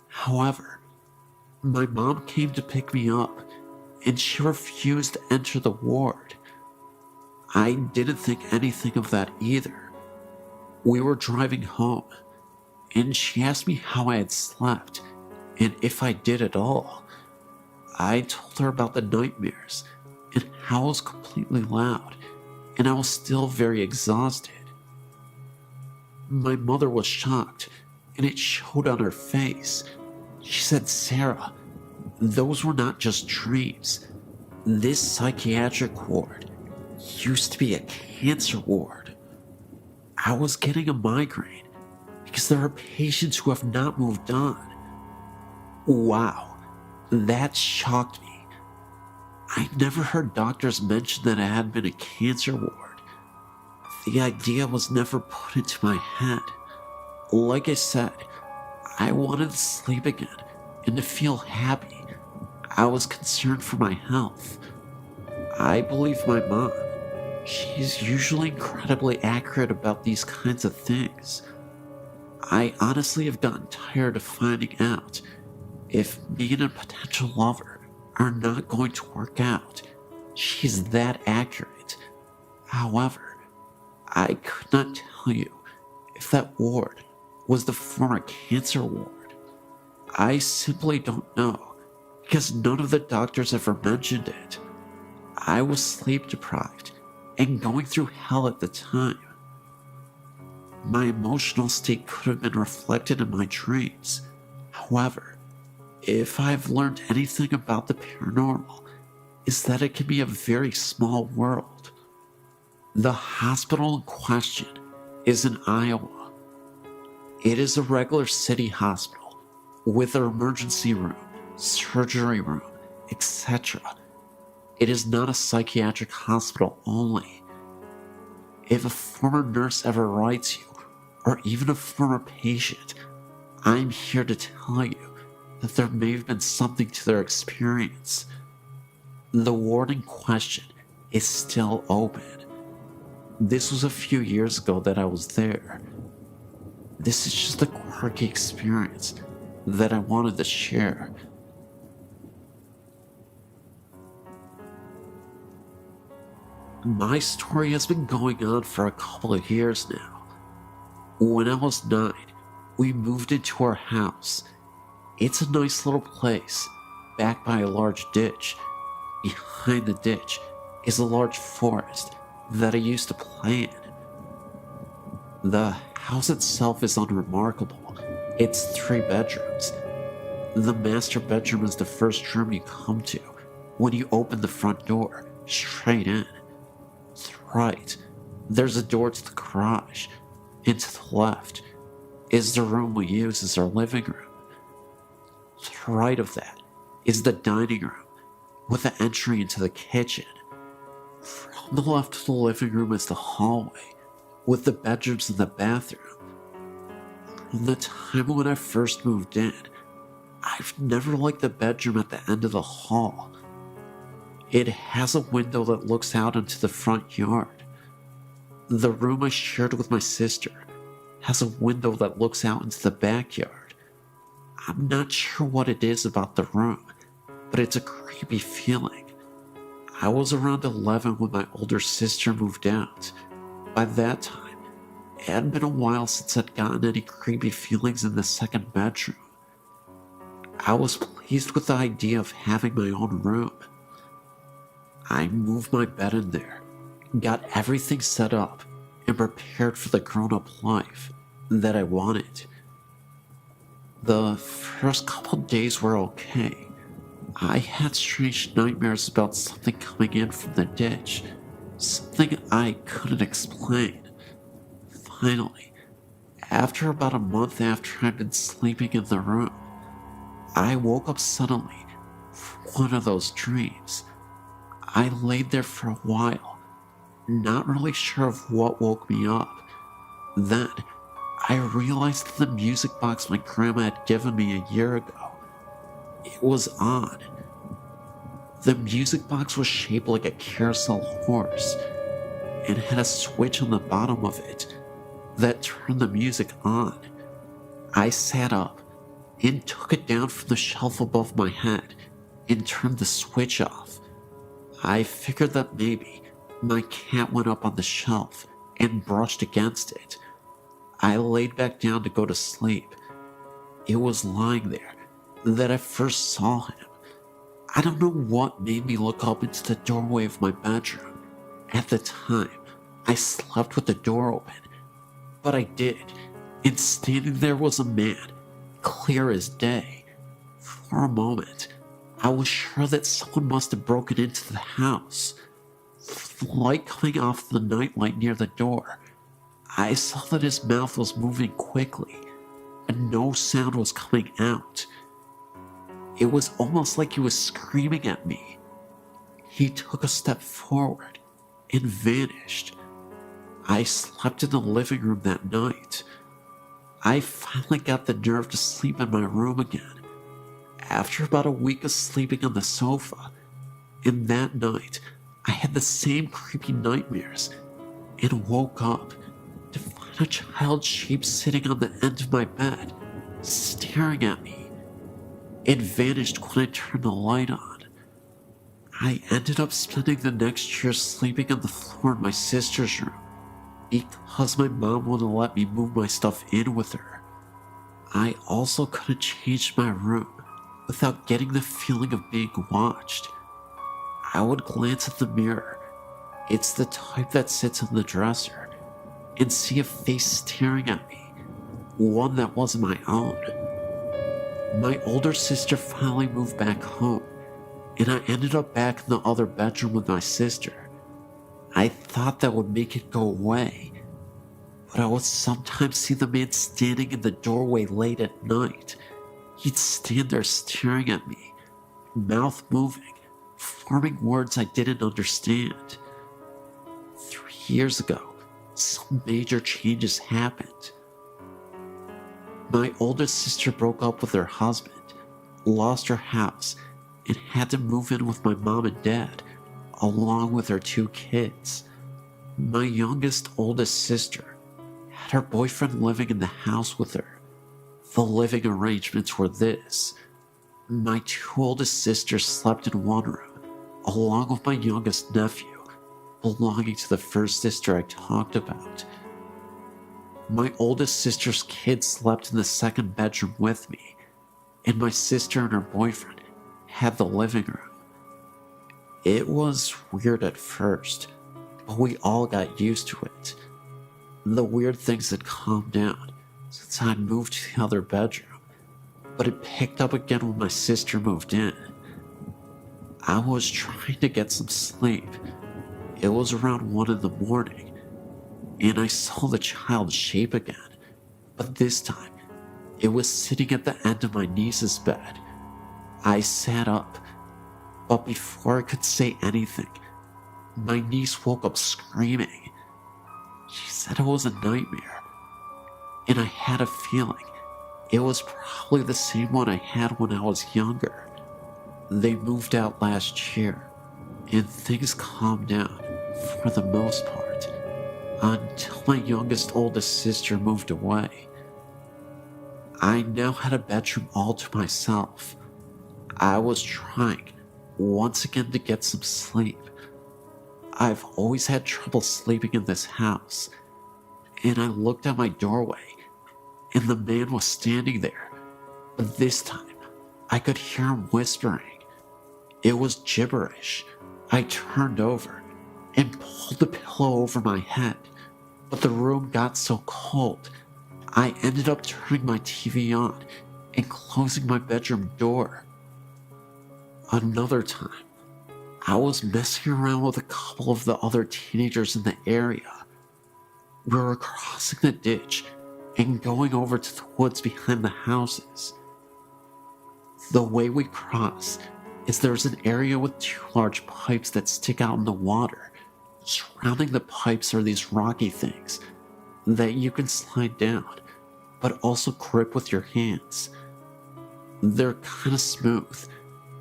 However, my mom came to pick me up, and she refused to enter the ward. I didn't think anything of that either. We were driving home, and she asked me how I had slept, and if I did at all. I told her about the nightmares, and how I was completely loud, and I was still very exhausted. My mother was shocked, and it showed on her face. She said, "Sarah, those were not just dreams. This psychiatric ward, used to be a cancer ward. I was getting a migraine because there are patients who have not moved on. Wow, that shocked me. I never heard doctors mention that I had been a cancer ward. The idea was never put into my head. Like I said, I wanted to sleep again and to feel happy. I was concerned for my health. I believe my mom. She's usually incredibly accurate about these kinds of things. I honestly have gotten tired of finding out if me and a potential lover are not going to work out. She's that accurate. However, I could not tell you if that ward was the former cancer ward. I simply don't know because none of the doctors ever mentioned it. I was sleep deprived and going through hell at the time. My emotional state could have been reflected in my dreams. However, if I've learned anything about the paranormal, is that it can be a very small world. The hospital in question is in Iowa. It is a regular city hospital with an emergency room, surgery room, etc. It is not a psychiatric hospital only. If a former nurse ever writes you, or even a former patient, I'm here to tell you that there may have been something to their experience. The ward in question is still open. This was a few years ago that I was there. This is just a quirky experience that I wanted to share. My story has been going on for a couple of years now. When I was 9, we moved into our house. It's a nice little place, backed by a large ditch. Behind the ditch is a large forest that I used to play in. The house itself is unremarkable. It's 3 bedrooms. The master bedroom is the first room you come to when you open the front door, straight in. To the right, there's a door to the garage, and to the left is the room we use as our living room. To the right of that is the dining room, with an entry into the kitchen. From the left of the living room is the hallway, with the bedrooms and the bathroom. From the time when I first moved in, I've never liked the bedroom at the end of the hall. It has a window that looks out into the front yard. The room I shared with my sister has a window that looks out into the backyard. I'm not sure what it is about the room, but it's a creepy feeling. I was around 11 when my older sister moved out. By that time, it had been a while since I'd gotten any creepy feelings in the second bedroom. I was pleased with the idea of having my own room. I moved my bed in there, got everything set up, and prepared for the grown-up life that I wanted. The first couple days were okay. I had strange nightmares about something coming in from the ditch, something I couldn't explain. Finally, after about a month after I'd been sleeping in the room, I woke up suddenly from one of those dreams. I laid there for a while, not really sure of what woke me up. Then, I realized that the music box my grandma had given me a year ago, it was on. The music box was shaped like a carousel horse and had a switch on the bottom of it that turned the music on. I sat up and took it down from the shelf above my head and turned the switch off. I figured that maybe my cat went up on the shelf and brushed against it. I laid back down to go to sleep. It was lying there that I first saw him. I don't know what made me look up into the doorway of my bedroom. At the time, I slept with the door open, but I did, and standing there was a man, clear as day. For a moment, I was sure that someone must have broken into the house. The light coming off the nightlight near the door, I saw that his mouth was moving quickly, and no sound was coming out. It was almost like he was screaming at me. He took a step forward and vanished. I slept in the living room that night. I finally got the nerve to sleep in my room again, after about a week of sleeping on the sofa. And that night, I had the same creepy nightmares and woke up to find a child's shape sitting on the end of my bed, staring at me. It vanished when I turned the light on. I ended up spending the next year sleeping on the floor in my sister's room because my mom wouldn't let me move my stuff in with her. I also couldn't change my room without getting the feeling of being watched. I would glance at the mirror, it's the type that sits on the dresser, and see a face staring at me, one that wasn't my own. My older sister finally moved back home, and I ended up back in the other bedroom with my sister. I thought that would make it go away, but I would sometimes see the man standing in the doorway late at night. He'd stand there staring at me, mouth moving, forming words I didn't understand. 3 years ago, some major changes happened. My oldest sister broke up with her husband, lost her house, and had to move in with my mom and dad, along with her 2 kids. My oldest sister had her boyfriend living in the house with her. The living arrangements were this: my 2 oldest sisters slept in one room, along with my youngest nephew, belonging to the first sister I talked about. My oldest sister's kids slept in the second bedroom with me, and my sister and her boyfriend had the living room. It was weird at first, but we all got used to it. The weird things had calmed down since I'd moved to the other bedroom, but it picked up again when my sister moved in. I was trying to get some sleep. It was around 1 in the morning, and I saw the child's shape again, but this time, it was sitting at the end of my niece's bed. I sat up, but before I could say anything, my niece woke up screaming. She said it was a nightmare, and I had a feeling it was probably the same one I had when I was younger. They moved out last year, and things calmed down for the most part, until my oldest sister moved away. I now had a bedroom all to myself. I was trying, once again, to get some sleep. I've always had trouble sleeping in this house, and I looked at my doorway, and the man was standing there, but this time, I could hear him whispering. It was gibberish. I turned over and pulled the pillow over my head, but the room got so cold, I ended up turning my TV on and closing my bedroom door. Another time, I was messing around with a couple of the other teenagers in the area. We were crossing the ditch and going over to the woods behind the houses. The way we cross is there's an area with 2 large pipes that stick out in the water. Surrounding the pipes are these rocky things that you can slide down, but also grip with your hands. They're kind of smooth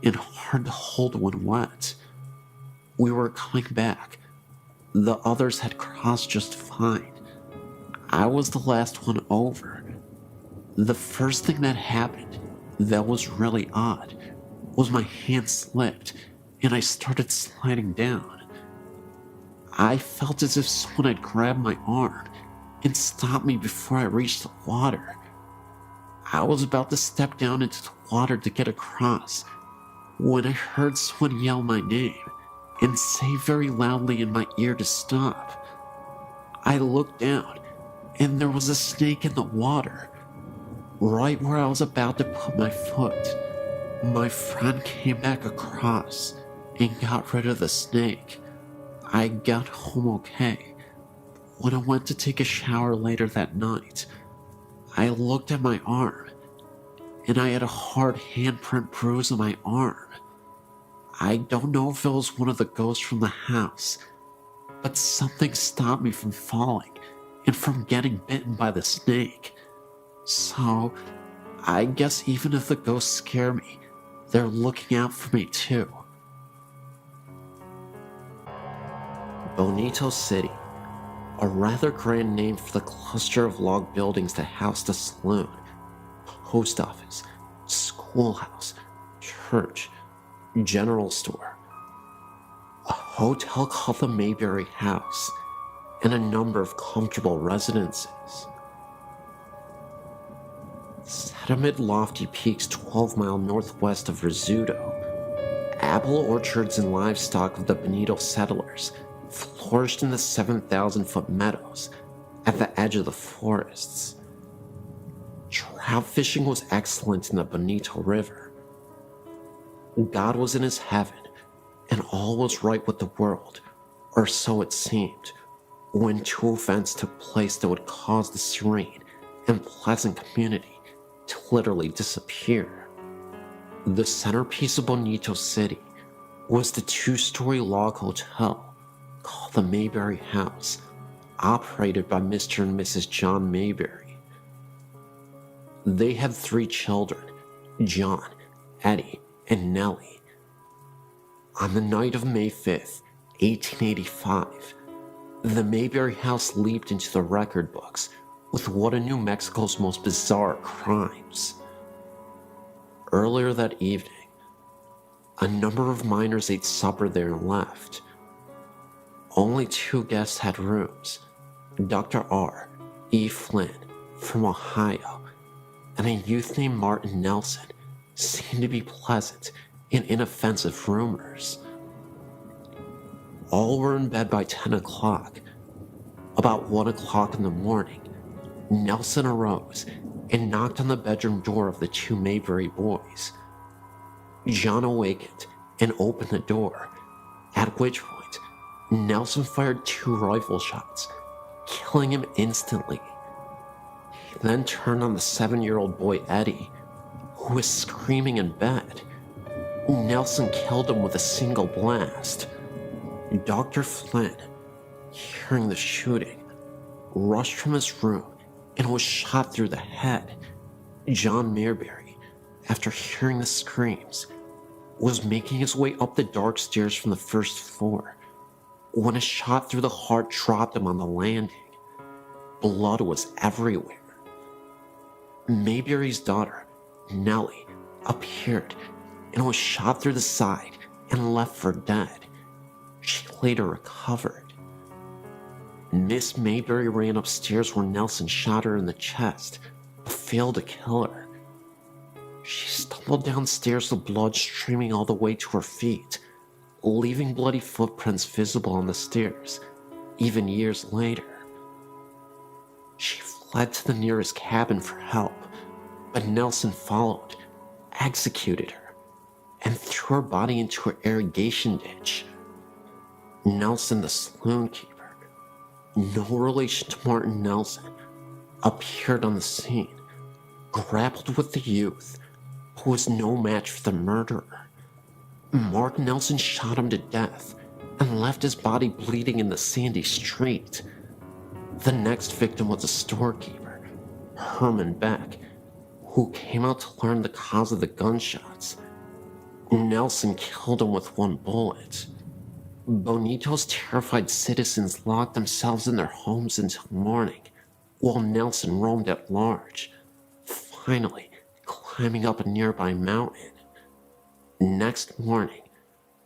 and hard to hold when wet. We were coming back. The others had crossed just fine. I was the last one over. The first thing that happened that was really odd was my hand slipped and I started sliding down. I felt as if someone had grabbed my arm and stopped me before I reached the water. I was about to step down into the water to get across when I heard someone yell my name and say very loudly in my ear to stop. I looked down and there was a snake in the water, right where I was about to put my foot. My friend came back across and got rid of the snake. I got home okay. When I went to take a shower later that night, I looked at my arm, and I had a hard handprint bruise on my arm. I don't know if it was one of the ghosts from the house, but something stopped me from falling and from getting bitten by the snake. So, I guess even if the ghosts scare me, they're looking out for me too. Bonito City, a rather grand name for the cluster of log buildings that housed a saloon, post office, schoolhouse, church, general store, a hotel called the Mayberry House, and a number of comfortable residences. Set amid lofty peaks 12-mile northwest of Rizzuto, apple orchards and livestock of the Bonito settlers flourished in the 7,000-foot meadows at the edge of the forests. Trout fishing was excellent in the Bonito River. God was in his heaven, and all was right with the world, or so it seemed, when two events took place that would cause the serene and pleasant community to literally disappear. The centerpiece of Bonito City was the 2-story log hotel called the Mayberry House, operated by Mr. and Mrs. John Mayberry. They had 3 children, John, Eddie, and Nellie. On the night of May 5th, 1885, the Mayberry House leaped into the record books with one of New Mexico's most bizarre crimes. Earlier that evening, a number of miners ate supper there and left. Only 2 guests had rooms, Dr. R. E. Flynn from Ohio and a youth named Martin Nelson seemed to be pleasant and inoffensive roomers. All were in bed by 10 o'clock. About 1 o'clock in the morning, Nelson arose and knocked on the bedroom door of the 2 Mayberry boys. John awakened and opened the door, at which point Nelson fired 2 rifle shots, killing him instantly. He then turned on the 7-year-old boy Eddie, who was screaming in bed. Nelson killed him with a single blast. Dr. Flynn, hearing the shooting, rushed from his room and was shot through the head. John Mayberry, after hearing the screams, was making his way up the dark stairs from the first floor when a shot through the heart dropped him on the landing. Blood was everywhere. Mayberry's daughter, Nellie, appeared and was shot through the side and left for dead. She later recovered. Miss Mayberry ran upstairs where Nelson shot her in the chest, but failed to kill her. She stumbled downstairs with blood streaming all the way to her feet, leaving bloody footprints visible on the stairs, even years later. She fled to the nearest cabin for help, but Nelson followed, executed her, and threw her body into an irrigation ditch. Nelson, the saloon keeper, no relation to Martin Nelson, appeared on the scene, grappled with the youth, who was no match for the murderer. Mark Nelson shot him to death and left his body bleeding in the sandy street. The next victim was a storekeeper, Herman Beck, who came out to learn the cause of the gunshots. Nelson killed him with 1 bullet. Bonito's terrified citizens locked themselves in their homes until morning, while Nelson roamed at large, finally climbing up a nearby mountain. Next morning,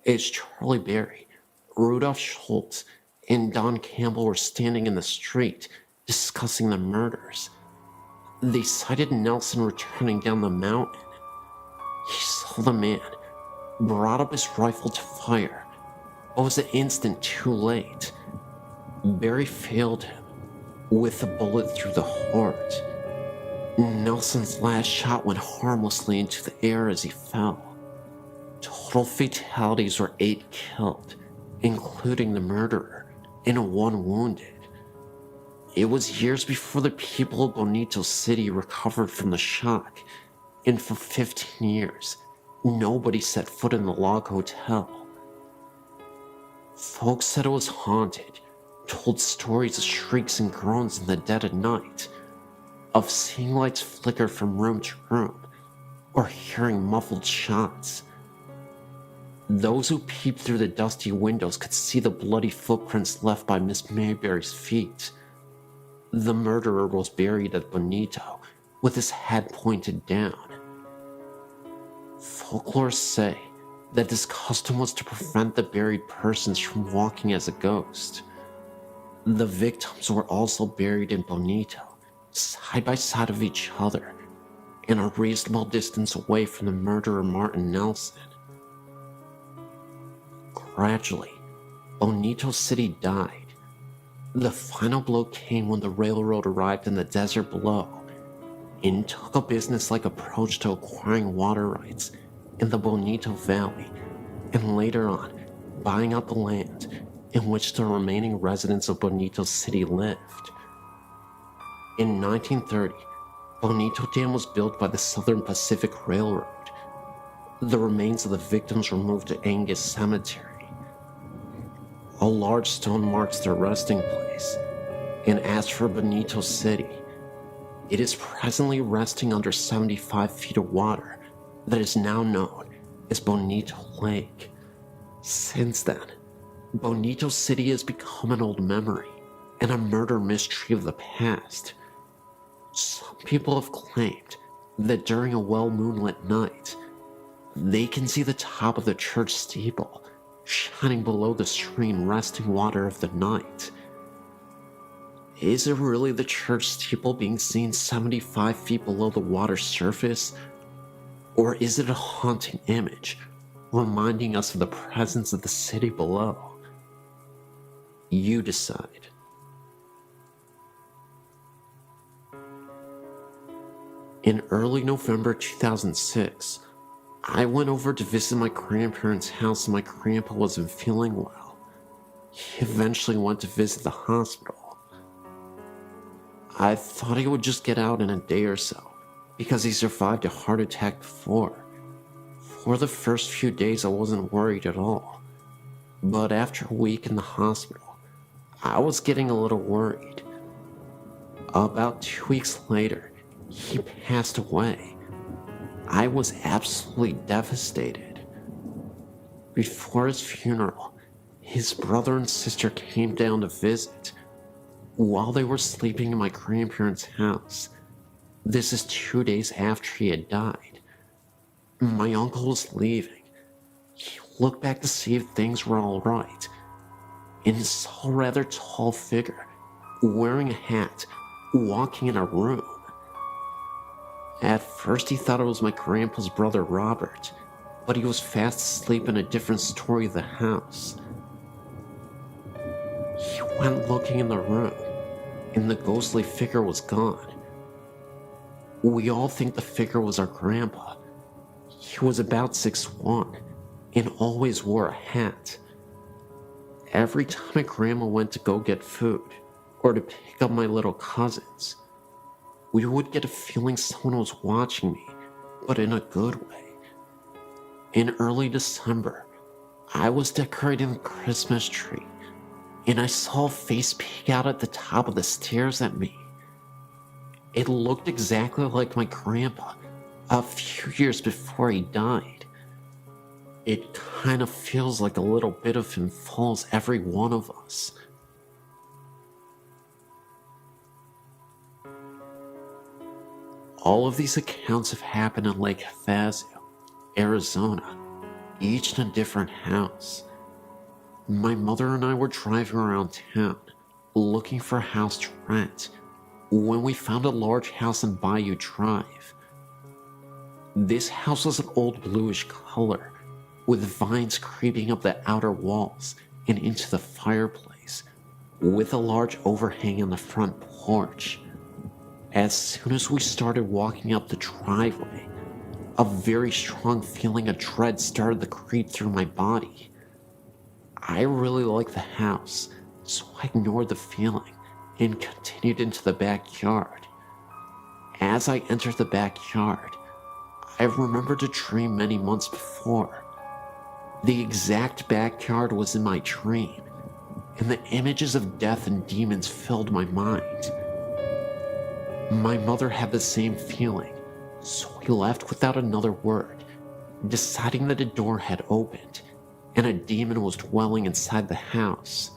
as Charlie Berry, Rudolph Schultz, and Don Campbell were standing in the street discussing the murders, they sighted Nelson returning down the mountain. He saw the man, brought up his rifle to fire, but was an instant too late. Berry failed him with a bullet through the heart. Nelson's last shot went harmlessly into the air as he fell. Total fatalities were 8 killed, including the murderer and one wounded. It was years before the people of Bonito City recovered from the shock, and for 15 years, nobody set foot in the log hotel. Folks said it was haunted, told stories of shrieks and groans in the dead of night, of seeing lights flicker from room to room, or hearing muffled shots. Those who peeped through the dusty windows could see the bloody footprints left by Miss Mayberry's feet. The murderer was buried at Bonito, with his head pointed down. Folklore say that this custom was to prevent the buried persons from walking as a ghost. The victims were also buried in Bonito, side by side of each other, and a reasonable distance away from the murderer Martin Nelson. Gradually, Bonito City died. The final blow came when the railroad arrived in the desert below and took a businesslike approach to acquiring water rights in the Bonito Valley, and later on, buying out the land in which the remaining residents of Bonito City lived. In 1930, Bonito Dam was built by the Southern Pacific Railroad. The remains of the victims were moved to Angus Cemetery. A large stone marks their resting place, and as for Bonito City, it is presently resting under 75 feet of water that is now known as Bonito Lake. Since then, Bonito City has become an old memory and a murder mystery of the past. Some people have claimed that during a well-moonlit night, they can see the top of the church steeple shining below the serene resting water of the night. Is it really the church steeple being seen 75 feet below the water's surface? Or is it a haunting image, reminding us of the presence of the city below? You decide. In early November 2006, I went over to visit my grandparents' house and my grandpa wasn't feeling well. He eventually went to visit the hospital. I thought he would just get out in a day or so, because he survived a heart attack before. For the first few days I wasn't worried at all, but after a week in the hospital, I was getting a little worried. About 2 weeks later, he passed away. I was absolutely devastated. Before his funeral, his brother and sister came down to visit. While they were sleeping in my grandparents' house, this is 2 days after he had died, my uncle was leaving. He looked back to see if things were alright, and saw a rather tall figure, wearing a hat, walking in a room. At first he thought it was my grandpa's brother Robert, but he was fast asleep in a different story of the house. He went looking in the room, and the ghostly figure was gone. We all think the figure was our grandpa. He was about 6'1", and always wore a hat. Every time my grandma went to go get food, or to pick up my little cousins, we would get a feeling someone was watching me, but in a good way. In early December, I was decorating the Christmas tree, and I saw a face peek out at the top of the stairs at me. It looked exactly like my grandpa, a few years before he died. It kind of feels like a little bit of him follows every one of us. All of these accounts have happened in Lake Havasu, Arizona, each in a different house. My mother and I were driving around town, looking for a house to rent, when we found a large house in Bayou Drive. This house was an old bluish color, with vines creeping up the outer walls and into the fireplace, with a large overhang on the front porch. As soon as we started walking up the driveway, a very strong feeling of dread started to creep through my body. I really liked the house, so I ignored the feeling and continued into the backyard. As I entered the backyard, I remembered a dream many months before. The exact backyard was in my dream, and the images of death and demons filled my mind. My mother had the same feeling, so we left without another word, deciding that a door had opened and a demon was dwelling inside the house.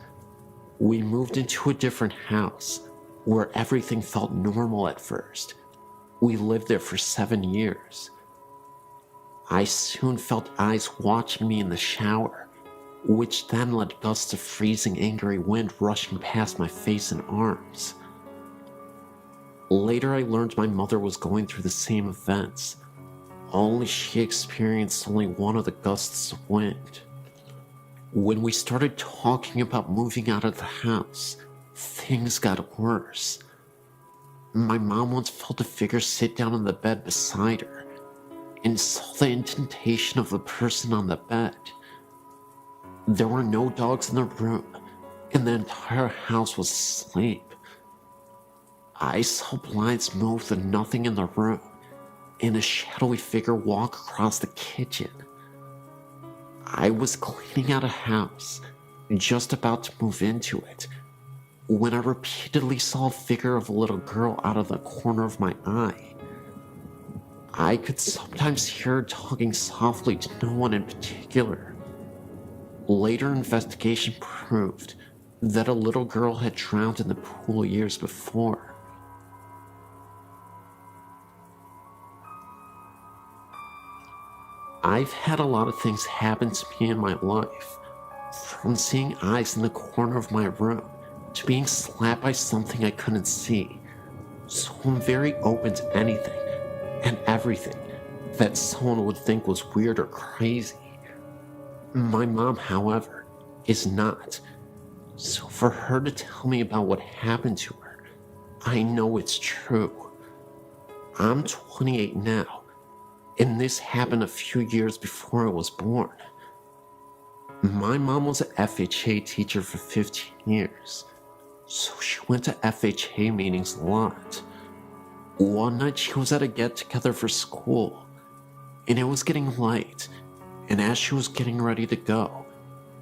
We moved into a different house where everything felt normal at first. We lived there for 7 years. I soon felt eyes watching me in the shower, which then led gusts of freezing angry wind rushing past my face and arms. Later I learned my mother was going through the same events, only she experienced only one of the gusts of wind. When we started talking about moving out of the house, things got worse. My mom once felt a figure sit down on the bed beside her and saw the indentation of the person on the bed. There were no dogs in the room, and the entire house was asleep. I saw blinds move with nothing in the room, and a shadowy figure walk across the kitchen. I was cleaning out a house, just about to move into it, when I repeatedly saw a figure of a little girl out of the corner of my eye. I could sometimes hear her talking softly to no one in particular. Later investigation proved that a little girl had drowned in the pool years before. I've had a lot of things happen to me in my life, from seeing eyes in the corner of my room to being slapped by something I couldn't see, so I'm very open to anything and everything that someone would think was weird or crazy. My mom, however, is not, so for her to tell me about what happened to her, I know it's true. I'm 28 now, and this happened a few years before I was born. My mom was an FHA teacher for 15 years, so she went to FHA meetings a lot. One night she was at a get-together for school, and it was getting late, and as she was getting ready to go,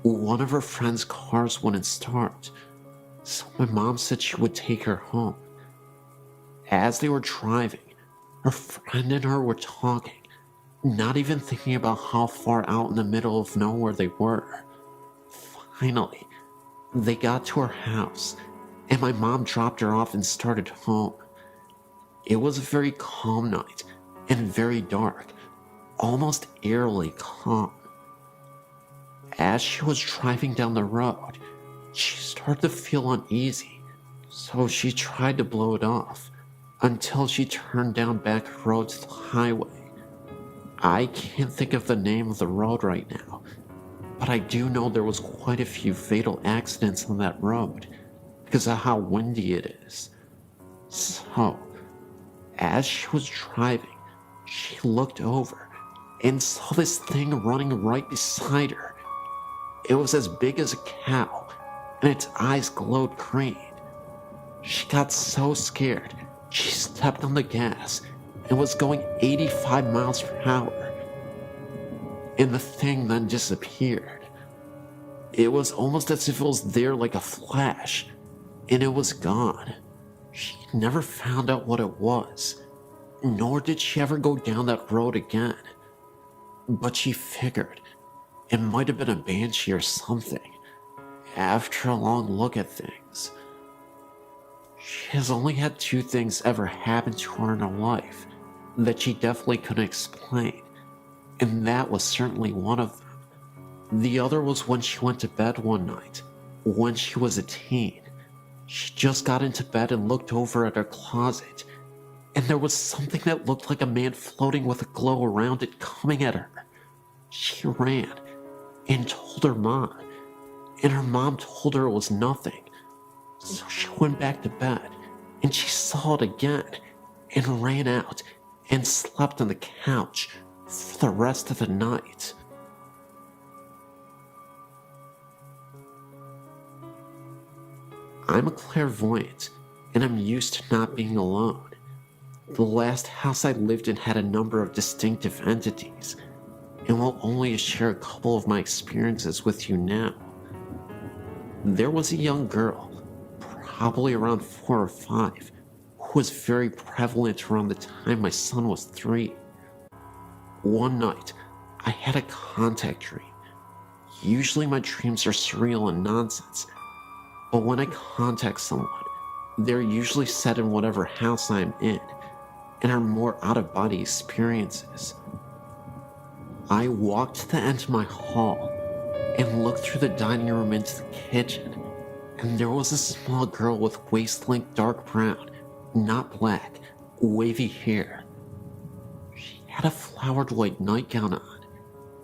one of her friend's cars wouldn't start, so my mom said she would take her home. As they were driving, her friend and her were talking, not even thinking about how far out in the middle of nowhere they were. Finally, they got to her house, and my mom dropped her off and started home. It was a very calm night, and very dark, almost eerily calm. As she was driving down the road, she started to feel uneasy, so she tried to blow it off, until she turned down back road to the highway. I can't think of the name of the road right now, but I do know there was quite a few fatal accidents on that road because of how windy it is. So, as she was driving, she looked over and saw this thing running right beside her. It was as big as a cow, and its eyes glowed green. She got so scared, she stepped on the gas and was going 85 miles per hour. And the thing then disappeared. It was almost as if it was there like a flash, and it was gone. She never found out what it was, nor did she ever go down that road again. But she figured it might have been a banshee or something, after a long look at things. She has only had 2 things ever happen to her in her life that she definitely couldn't explain, and that was certainly one of them. The other was when she went to bed one night, when she was a teen. She just got into bed and looked over at her closet, and there was something that looked like a man floating with a glow around it coming at her. She ran and told her mom, and her mom told her it was nothing. So she went back to bed, and she saw it again, and ran out and slept on the couch for the rest of the night. I'm a clairvoyant, and I'm used to not being alone. The last house I lived in had a number of distinctive entities, and will only share a couple of my experiences with you now. There was a young girl, probably around 4 or 5, who was very prevalent around the time my son was 3. One night, I had a contact dream. Usually my dreams are surreal and nonsense, but when I contact someone, they're usually set in whatever house I'm in, and are more out-of-body experiences. I walked to the end of my hall and looked through the dining room into the kitchen, and there was a small girl with waist-length dark brown, not black, wavy hair. She had a flowered white nightgown on,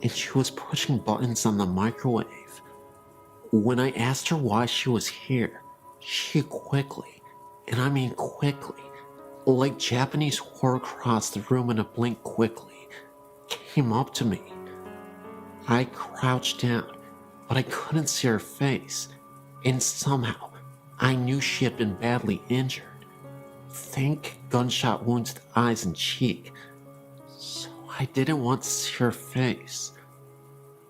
and she was pushing buttons on the microwave. When I asked her why she was here, she quickly, and I mean quickly, like Japanese horror across the room in a blink quickly, came up to me. I crouched down, but I couldn't see her face, and somehow I knew she had been badly injured. Think gunshot wounds to the eyes and cheek, so I didn't want to see her face.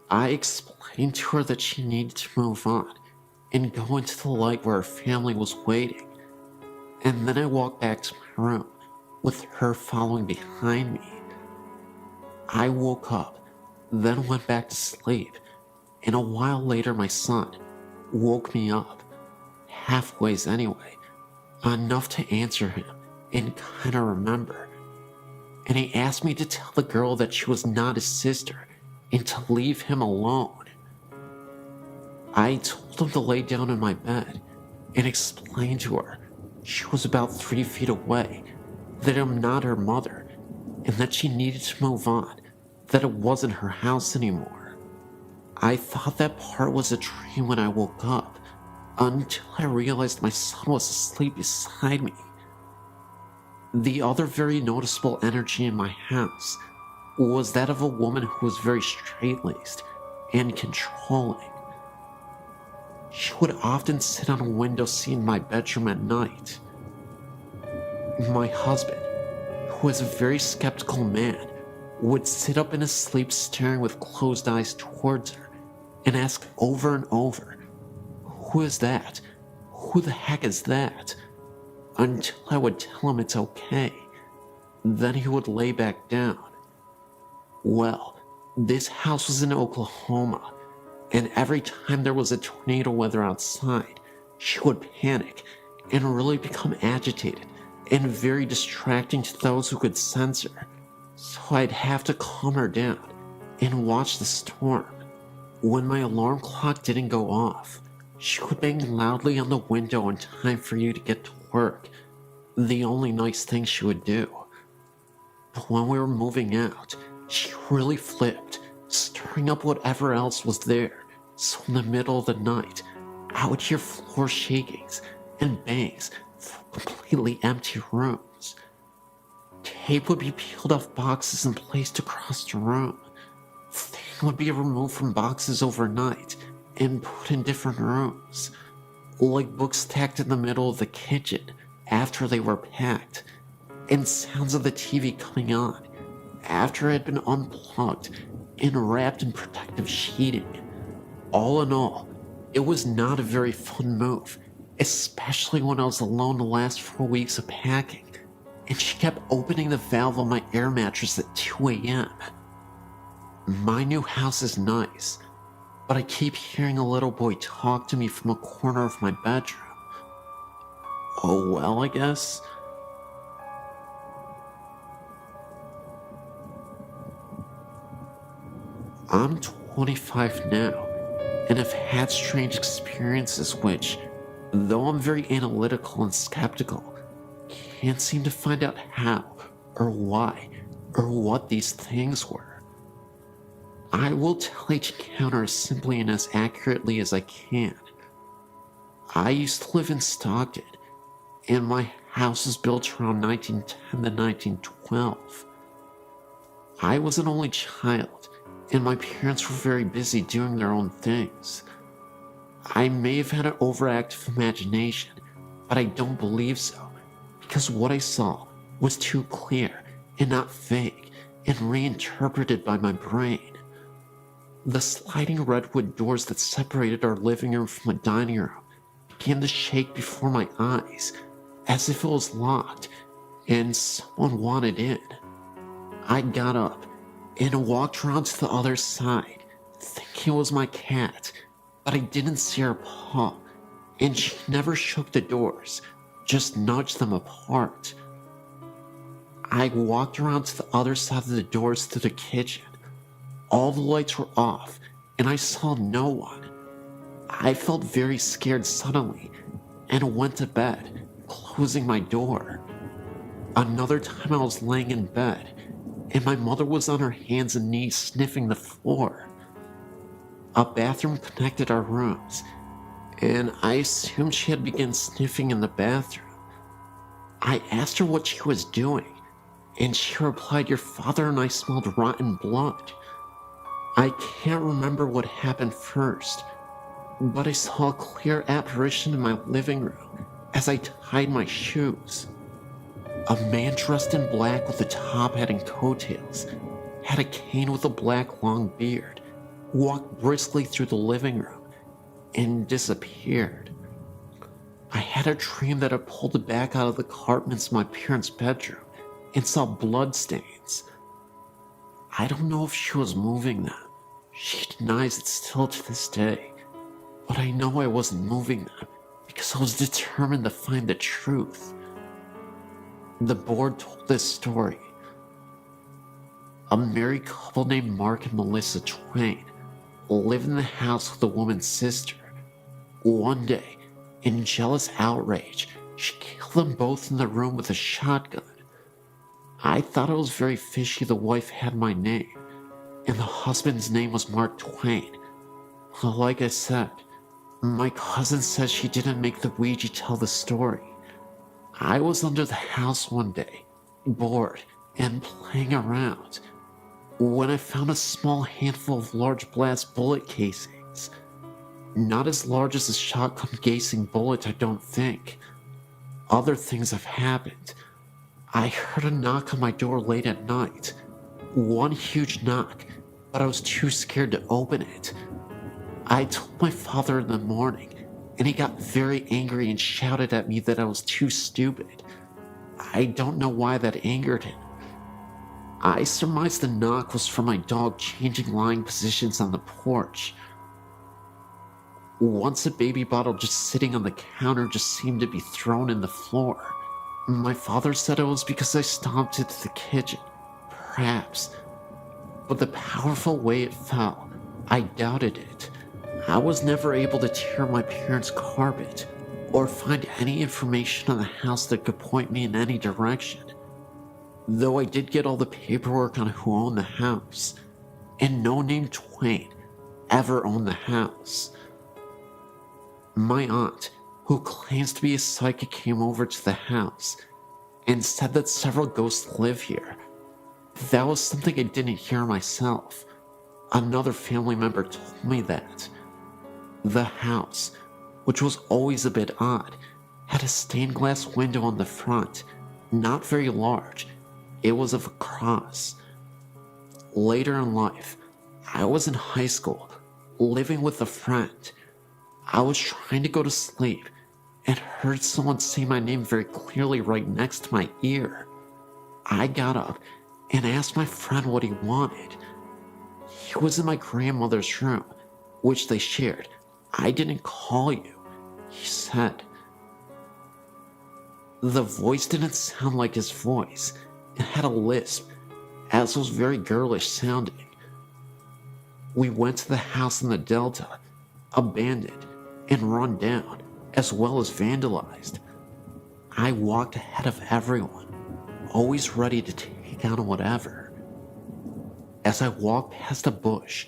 I explained to her that she needed to move on and go into the light where her family was waiting, and then I walked back to my room with her following behind me. I woke up, then went back to sleep, and a while later my son woke me up, halfways anyway, enough to answer him and kinda remember. And he asked me to tell the girl that she was not his sister and to leave him alone. I told him to lay down in my bed and explained to her she was about 3 feet away, that I'm not her mother, and that she needed to move on, that it wasn't her house anymore. I thought that part was a dream when I woke up, until I realized my son was asleep beside me. The other very noticeable energy in my house was that of a woman who was very straight-laced and controlling. She would often sit on a window seat in my bedroom at night. My husband, who is a very skeptical man, would sit up in his sleep staring with closed eyes towards her and ask over and over, "Who is that? Who the heck is that?" Until I would tell him it's okay. Then he would lay back down. Well, this house was in Oklahoma, and every time there was a tornado weather outside, she would panic and really become agitated and very distracting to those who could sense her. So I'd have to calm her down and watch the storm. When my alarm clock didn't go off, she would bang loudly on the window in time for you to get to work, the only nice thing she would do. But when we were moving out, she really flipped, stirring up whatever else was there, so in the middle of the night, I would hear floor shakings and bangs from completely empty rooms. Tape would be peeled off boxes and placed across the room. Things would be removed from boxes overnight and put in different rooms, like books stacked in the middle of the kitchen after they were packed, and sounds of the TV coming on after it had been unplugged and wrapped in protective sheeting. All in all, it was not a very fun move, especially when I was alone the last 4 weeks of packing, and she kept opening the valve on my air mattress at 2 a.m. My new house is nice, but I keep hearing a little boy talk to me from a corner of my bedroom. Oh well, I guess. I'm 25 now, and have had strange experiences which, though I'm very analytical and skeptical, can't seem to find out how, or why, or what these things were. I will tell each encounter as simply and as accurately as I can. I used to live in Stockton, and my house was built around 1910 to 1912. I was an only child, and my parents were very busy doing their own things. I may have had an overactive imagination, but I don't believe so, because what I saw was too clear and not vague and reinterpreted by my brain. The sliding redwood doors that separated our living room from the dining room began to shake before my eyes, as if it was locked and someone wanted in. I got up and walked around to the other side, thinking it was my cat, but I didn't see her paw, and she never shook the doors, just nudged them apart. I walked around to the other side of the doors to the kitchen. All the lights were off, and I saw no one. I felt very scared suddenly, and went to bed, closing my door. Another time I was laying in bed, and my mother was on her hands and knees sniffing the floor. A bathroom connected our rooms, and I assumed she had begun sniffing in the bathroom. I asked her what she was doing, and she replied, "Your father and I smelled rotten blood." I can't remember what happened first, but I saw a clear apparition in my living room as I tied my shoes. A man dressed in black with a top hat and coattails, had a cane with a black long beard, walked briskly through the living room, and disappeared. I had a dream that I pulled the back out of the carpets in my parents' bedroom and saw blood stains. I don't know if she was moving them. She denies it still to this day, but I know I wasn't moving them because I was determined to find the truth. The board told this story. A married couple named Mark and Melissa Twain lived in the house with a woman's sister. One day, in jealous outrage, she killed them both in the room with a shotgun. I thought it was very fishy the wife had my name, and the husband's name was Mark Twain. Like I said, my cousin says she didn't make the Ouija tell the story. I was under the house one day, bored and playing around, when I found a small handful of large blast bullet casings. Not as large as a shotgun casing bullet, I don't think. Other things have happened. I heard a knock on my door late at night. One huge knock, but I was too scared to open it. I told my father in the morning, and he got very angry and shouted at me that I was too stupid. I don't know why that angered him. I surmised the knock was from my dog changing lying positions on the porch. Once a baby bottle just sitting on the counter just seemed to be thrown in the floor. My father said it was because I stomped into the kitchen, perhaps. But the powerful way it fell, I doubted it. I was never able to tear my parents' carpet, or find any information on the house that could point me in any direction. Though I did get all the paperwork on who owned the house, and no name Twain ever owned the house. My aunt, who claims to be a psychic, came over to the house and said that several ghosts live here. That was something I didn't hear myself. Another family member told me that. The house, which was always a bit odd, had a stained glass window on the front, not very large. It was of a cross. Later in life, I was in high school, living with a friend. I was trying to go to sleep and heard someone say my name very clearly right next to my ear. I got up and asked my friend what he wanted. He was in my grandmother's room, which they shared. "I didn't call you," he said. The voice didn't sound like his voice. It had a lisp, as was very girlish sounding. We went to the house in the Delta, abandoned and run down, as well as vandalized. I walked ahead of everyone, always ready to take on whatever. As I walked past a bush,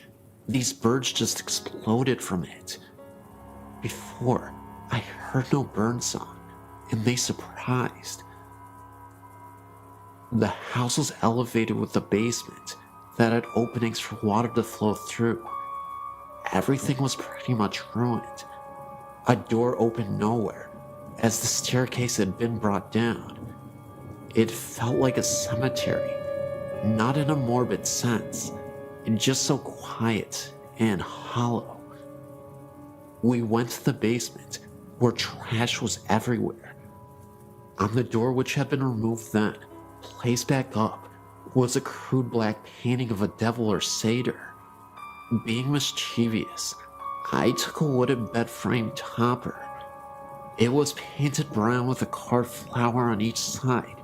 these birds just exploded from it. Before, I heard no bird song, and they surprised. The house was elevated with a basement that had openings for water to flow through. Everything was pretty much ruined. A door opened nowhere, as the staircase had been brought down. It felt like a cemetery, not in a morbid sense, just so quiet and hollow. We went to the basement, where trash was everywhere. On the door, which had been removed then, placed back up, was a crude black painting of a devil or satyr. Being mischievous, I took a wooden bed frame topper. It was painted brown with a carved flower on each side,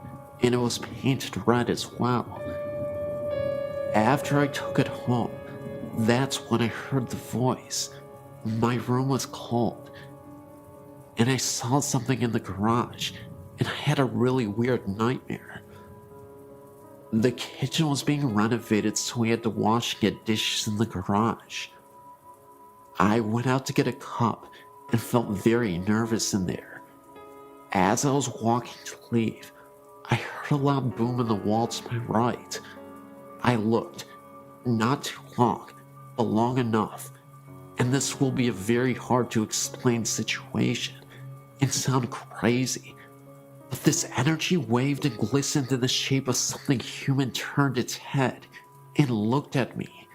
and it was painted red as well. After I took it home, that's when I heard the voice. My room was cold, and I saw something in the garage, and I had a really weird nightmare. The kitchen was being renovated, so we had to wash and get dishes in the garage. I went out to get a cup and felt very nervous in there. As I was walking to leave, I heard a loud boom in the wall to my right. I looked, not too long, but long enough, and this will be a very hard to explain situation and sound crazy, but this energy waved and glistened in the shape of something human, turned its head and looked at me.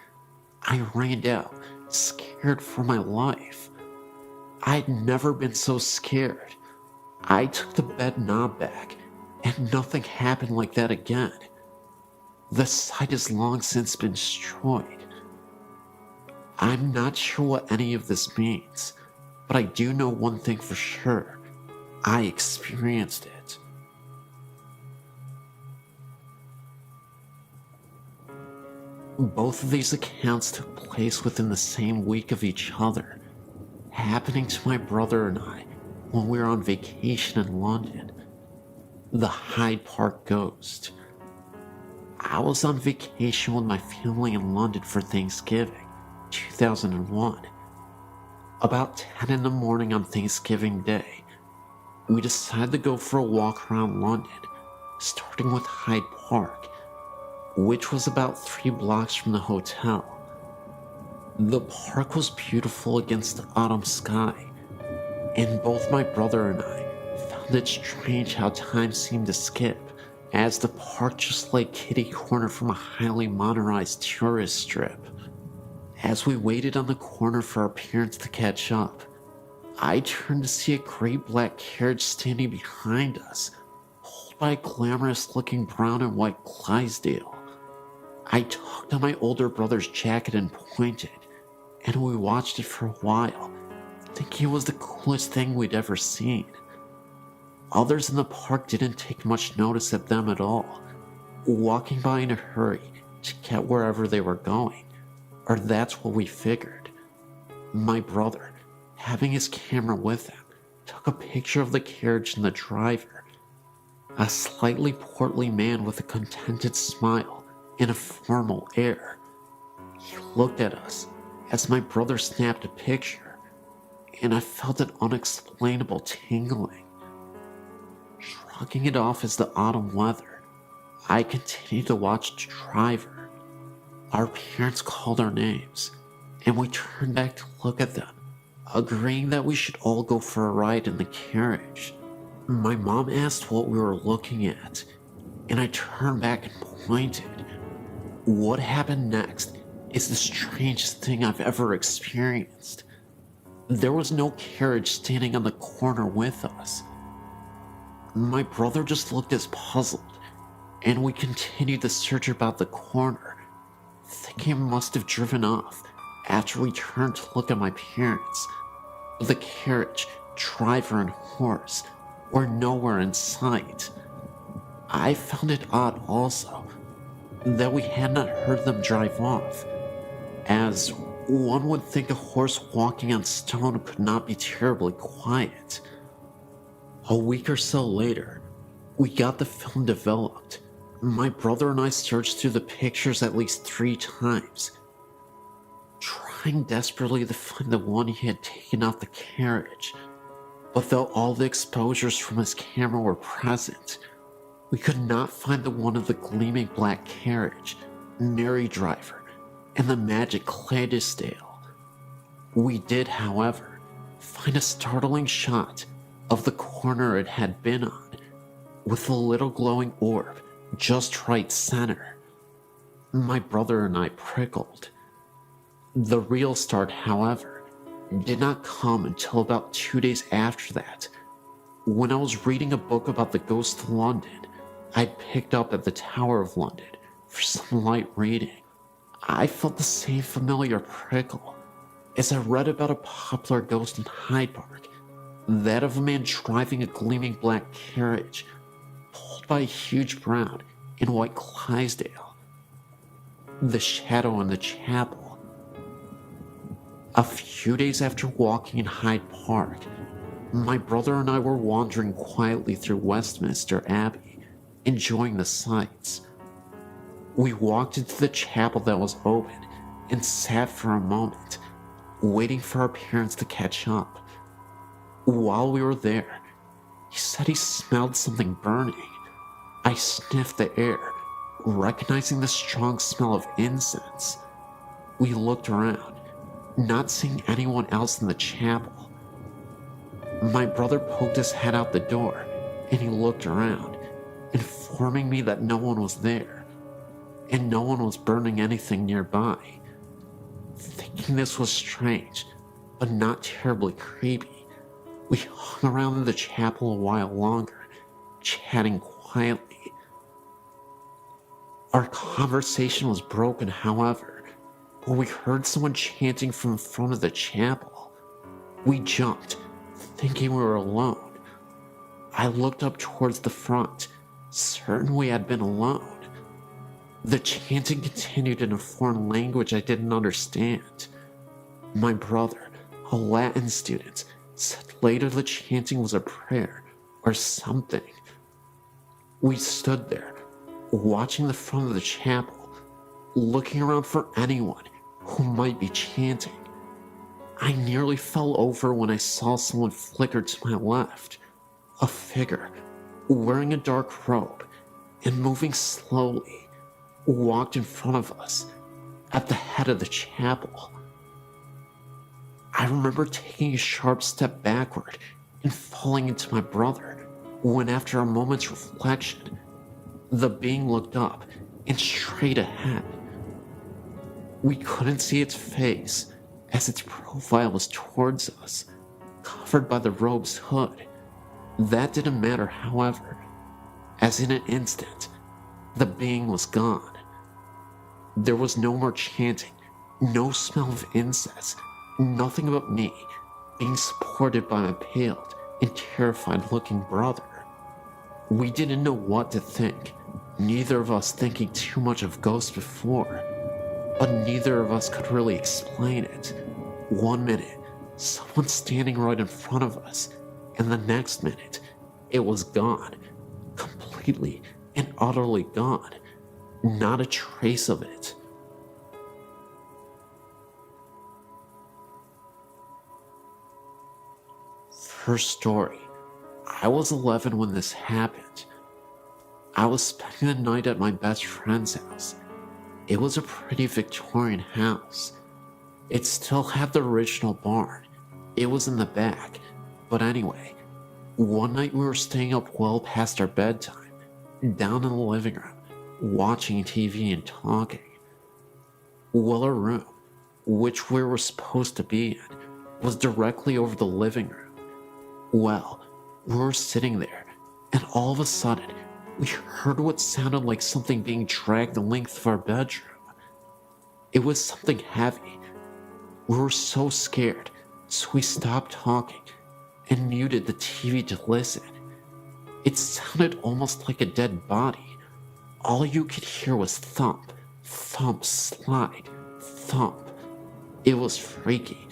I ran out, scared for my life. I'd never been so scared. I took the bed knob back, and nothing happened like that again. The site has long since been destroyed. I'm not sure what any of this means, but I do know one thing for sure. I experienced it. Both of these accounts took place within the same week of each other, happening to my brother and I when we were on vacation in London. The Hyde Park ghost. I was on vacation with my family in London for Thanksgiving, 2001. About 10 in the morning on Thanksgiving Day, we decided to go for a walk around London, starting with Hyde Park, which was about 3 blocks from the hotel. The park was beautiful against the autumn sky, and both my brother and I found it strange how time seemed to skip, as the park just like kitty corner from a highly modernized tourist strip. As we waited on the corner for our parents to catch up, I turned to see a great black carriage standing behind us, pulled by a glamorous looking brown and white Clydesdale. I tugged on my older brother's jacket and pointed, and we watched it for a while, thinking it was the coolest thing we'd ever seen. Others in the park didn't take much notice of them at all, walking by in a hurry to get wherever they were going, or that's what we figured. My brother, having his camera with him, took a picture of the carriage and the driver, a slightly portly man with a contented smile and a formal air. He looked at us as my brother snapped a picture, and I felt an unexplainable tingling. Shrugging it off as the autumn weather, I continued to watch the driver. Our parents called our names, and we turned back to look at them, agreeing that we should all go for a ride in the carriage. My mom asked what we were looking at, and I turned back and pointed. What happened next is the strangest thing I've ever experienced. There was no carriage standing on the corner with us. My brother just looked as puzzled, and we continued the search about the corner, thinking it must have driven off after we turned to look at my parents. But the carriage, driver, and horse were nowhere in sight. I found it odd also that we had not heard them drive off, as one would think a horse walking on stone could not be terribly quiet. A week or so later, we got the film developed. My brother and I searched through the pictures at least 3 times, trying desperately to find the one he had taken off the carriage. But though all the exposures from his camera were present, we could not find the one of the gleaming black carriage, Mary driver, and the magic Clydesdale. We did, however, find a startling shot of the corner it had been on, with a little glowing orb just right center. My brother and I prickled. The real start, however, did not come until about 2 days after that, when I was reading a book about the ghost of London I'd picked up at the Tower of London for some light reading. I felt the same familiar prickle as I read about a popular ghost in Hyde Park, that of a man driving a gleaming black carriage pulled by a huge brown and white Clydesdale. The shadow in the chapel. A few days after walking in Hyde Park, my brother and I were wandering quietly through Westminster Abbey, enjoying the sights. We walked into the chapel that was open and sat for a moment, waiting for our parents to catch up. While we were there, he said he smelled something burning. I sniffed the air, recognizing the strong smell of incense. We looked around, not seeing anyone else in the chapel. My brother poked his head out the door, and he looked around, informing me that no one was there, and no one was burning anything nearby. Thinking this was strange, but not terribly creepy, we hung around in the chapel a while longer, chatting quietly. Our conversation was broken, however, when we heard someone chanting from in front of the chapel. We jumped, thinking we were alone. I looked up towards the front, certain we had been alone. The chanting continued in a foreign language I didn't understand. My brother, a Latin student, said later the chanting was a prayer or something. We stood there, watching the front of the chapel, looking around for anyone who might be chanting. I nearly fell over when I saw someone flicker to my left, a figure wearing a dark robe and moving slowly, walked in front of us at the head of the chapel. I remember taking a sharp step backward and falling into my brother when, after a moment's reflection, the being looked up and straight ahead. We couldn't see its face as its profile was towards us, covered by the robe's hood. That didn't matter, however, as in an instant, the being was gone. There was no more chanting, no smell of incense, nothing but me being supported by my pale and terrified-looking brother. We didn't know what to think, neither of us thinking too much of ghosts before, but neither of us could really explain it. One minute, someone standing right in front of us, and the next minute, it was gone, completely and utterly gone, not a trace of it. First story. I was 11 when this happened. I was spending the night at my best friend's house. It was a pretty Victorian house. It still had the original barn. It was in the back. But anyway, one night we were staying up well past our bedtime, down in the living room, watching TV and talking. Well, our room, which we were supposed to be in, was directly over the living room. Well, we were sitting there, and all of a sudden, we heard what sounded like something being dragged the length of our bedroom. It was something heavy. We were so scared, so we stopped talking and muted the TV to listen. It sounded almost like a dead body. All you could hear was thump, thump, slide, thump. It was freaky.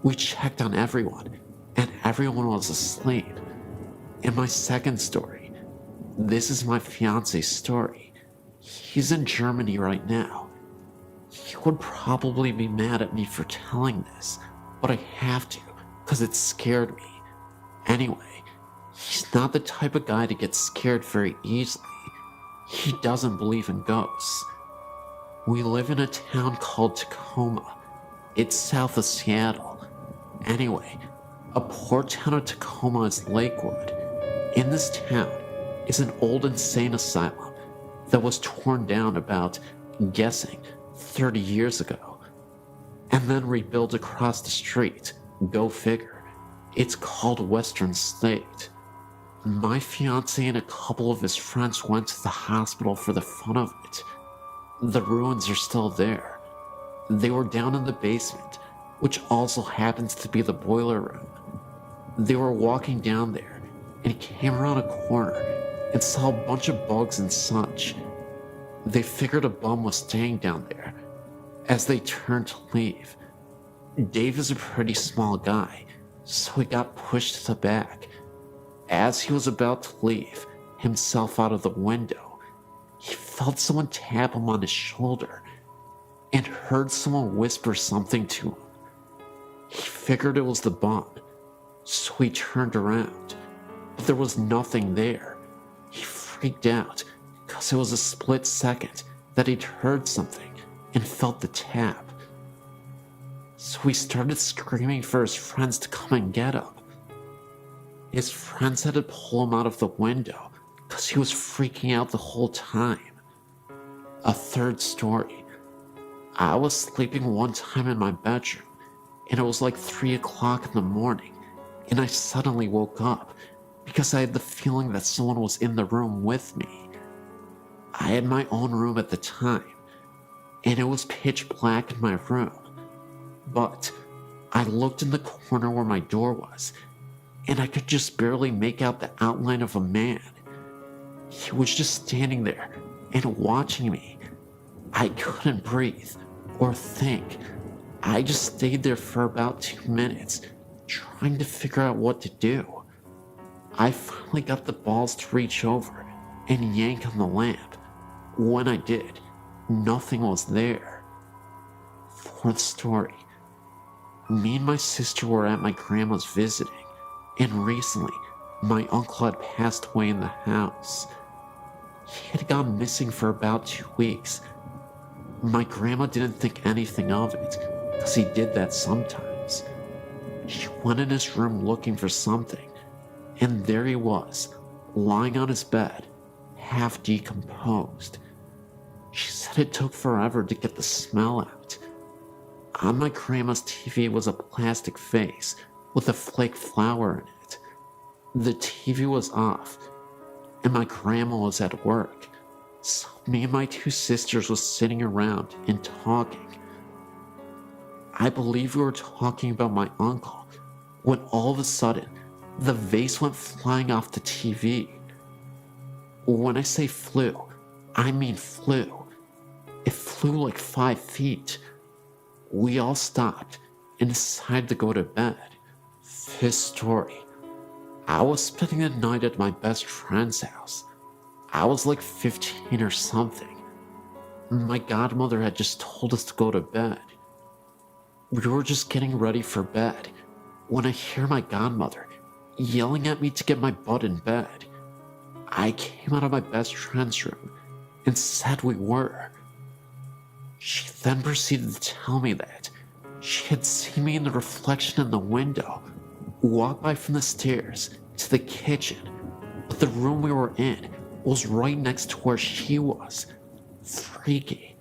We checked on everyone, and everyone was asleep. And my second story. This is my fiance's story. He's in Germany right now. He would probably be mad at me for telling this, but I have to, because it scared me. Anyway, he's not the type of guy to get scared very easily. He doesn't believe in ghosts. We live in a town called Tacoma. It's south of Seattle. Anyway, A port town of Tacoma is Lakewood. In this town is an old insane asylum that was torn down about, guessing, 30 years ago, and then rebuilt across the street. Go figure. It's called Western State. My fiance and a couple of his friends went to the hospital for the fun of it. The ruins are still there. They were down in the basement, which also happens to be the boiler room. They were walking down there and came around a corner and saw a bunch of bugs and such. They figured a bum was staying down there. As they turned to leave, Dave is a pretty small guy, so he got pushed to the back. As he was about to leave himself out of the window, he felt someone tap him on his shoulder and heard someone whisper something to him. He figured it was the bum, so he turned around, but there was nothing there. He freaked out because it was a split second that he'd heard something and felt the tap. So he started screaming for his friends to come and get him. His friends had to pull him out of the window because he was freaking out the whole time. A third story. I was sleeping one time in my bedroom, and it was like 3 o'clock in the morning, and I suddenly woke up because I had the feeling that someone was in the room with me. I had my own room at the time, and it was pitch black in my room, but I looked in the corner where my door was, and I could just barely make out the outline of a man. He was just standing there and watching me. I couldn't breathe or think. I just stayed there for about 2 minutes, trying to figure out what to do. I finally got the balls to reach over and yank on the lamp. When I did, nothing was there. Fourth story. Me and my sister were at my grandma's visiting, and recently, my uncle had passed away in the house. He had gone missing for about 2 weeks. My grandma didn't think anything of it, because he did that sometimes. She went in his room looking for something, and there he was, lying on his bed, half decomposed. She said it took forever to get the smell out. On my grandma's TV was a plastic face with a flake flower in it. The TV was off, and my grandma was at work, so me and my 2 sisters was sitting around and talking. I believe we were talking about my uncle, when all of a sudden, the vase went flying off the TV. When I say flew, I mean flew. It flew like 5 feet. We all stopped and decided to go to bed. Fifth story. I was spending the night at my best friend's house. I was like 15 or something. My godmother had just told us to go to bed. We were just getting ready for bed when I hear my godmother yelling at me to get my butt in bed. I came out of my best friend's room and said we were. She then proceeded to tell me that she had seen me in the reflection in the window walk by from the stairs to the kitchen, but the room we were in was right next to where she was. Freaky.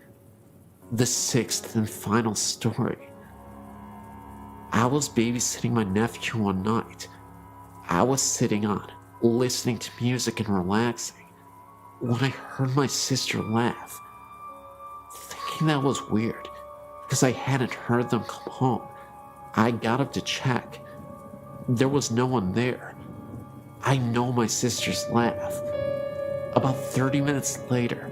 The sixth and final story. I was babysitting my nephew one night. I was sitting on, listening to music and relaxing, when I heard my sister laugh. Thinking that was weird, because I hadn't heard them come home, I got up to check. There was no one there. I know my sister's laugh. About 30 minutes later,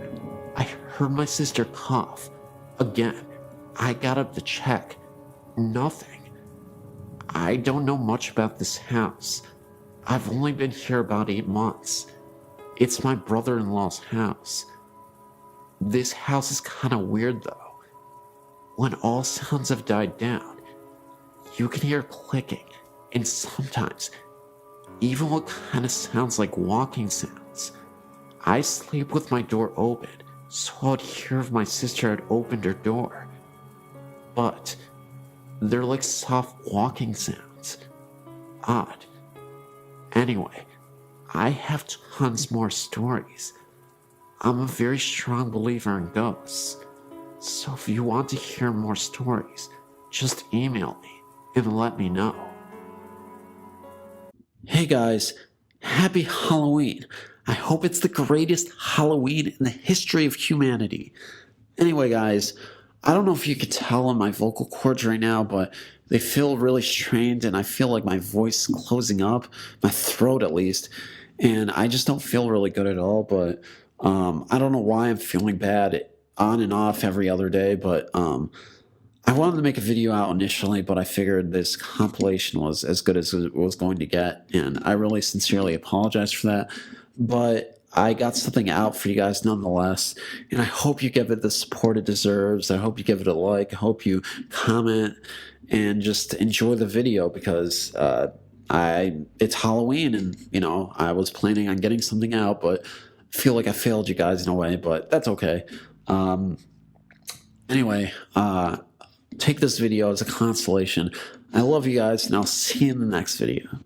I heard my sister cough. Again, I got up to check. Nothing. I don't know much about this house. I've only been here about 8 months. It's my brother-in-law's house. This house is kinda weird though. When all sounds have died down, you can hear clicking, and sometimes even what kinda sounds like walking sounds. I sleep with my door open, so I'd hear if my sister had opened her door. But they're like soft walking sounds. odd. Anyway, I have tons more stories. I'm a very strong believer in ghosts. So if you want to hear more stories, just email me and let me know. Hey guys, happy Halloween. I hope it's the greatest Halloween in the history of humanity. Anyway guys, I don't know if you could tell on my vocal cords right now, but they feel really strained and I feel like my voice is closing up, my throat at least, and I just don't feel really good at all, but I don't know why I'm feeling bad on and off every other day, but I wanted to make a video out initially, but I figured this compilation was as good as it was going to get, and I really sincerely apologize for that. But I got something out for you guys nonetheless, and I hope you give it the support it deserves. I hope you give it a like. I hope you comment and just enjoy the video because it's Halloween, and I was planning on getting something out, but I feel like I failed you guys in a way, but that's okay. Anyway, take this video as a consolation. I love you guys, and I'll see you in the next video.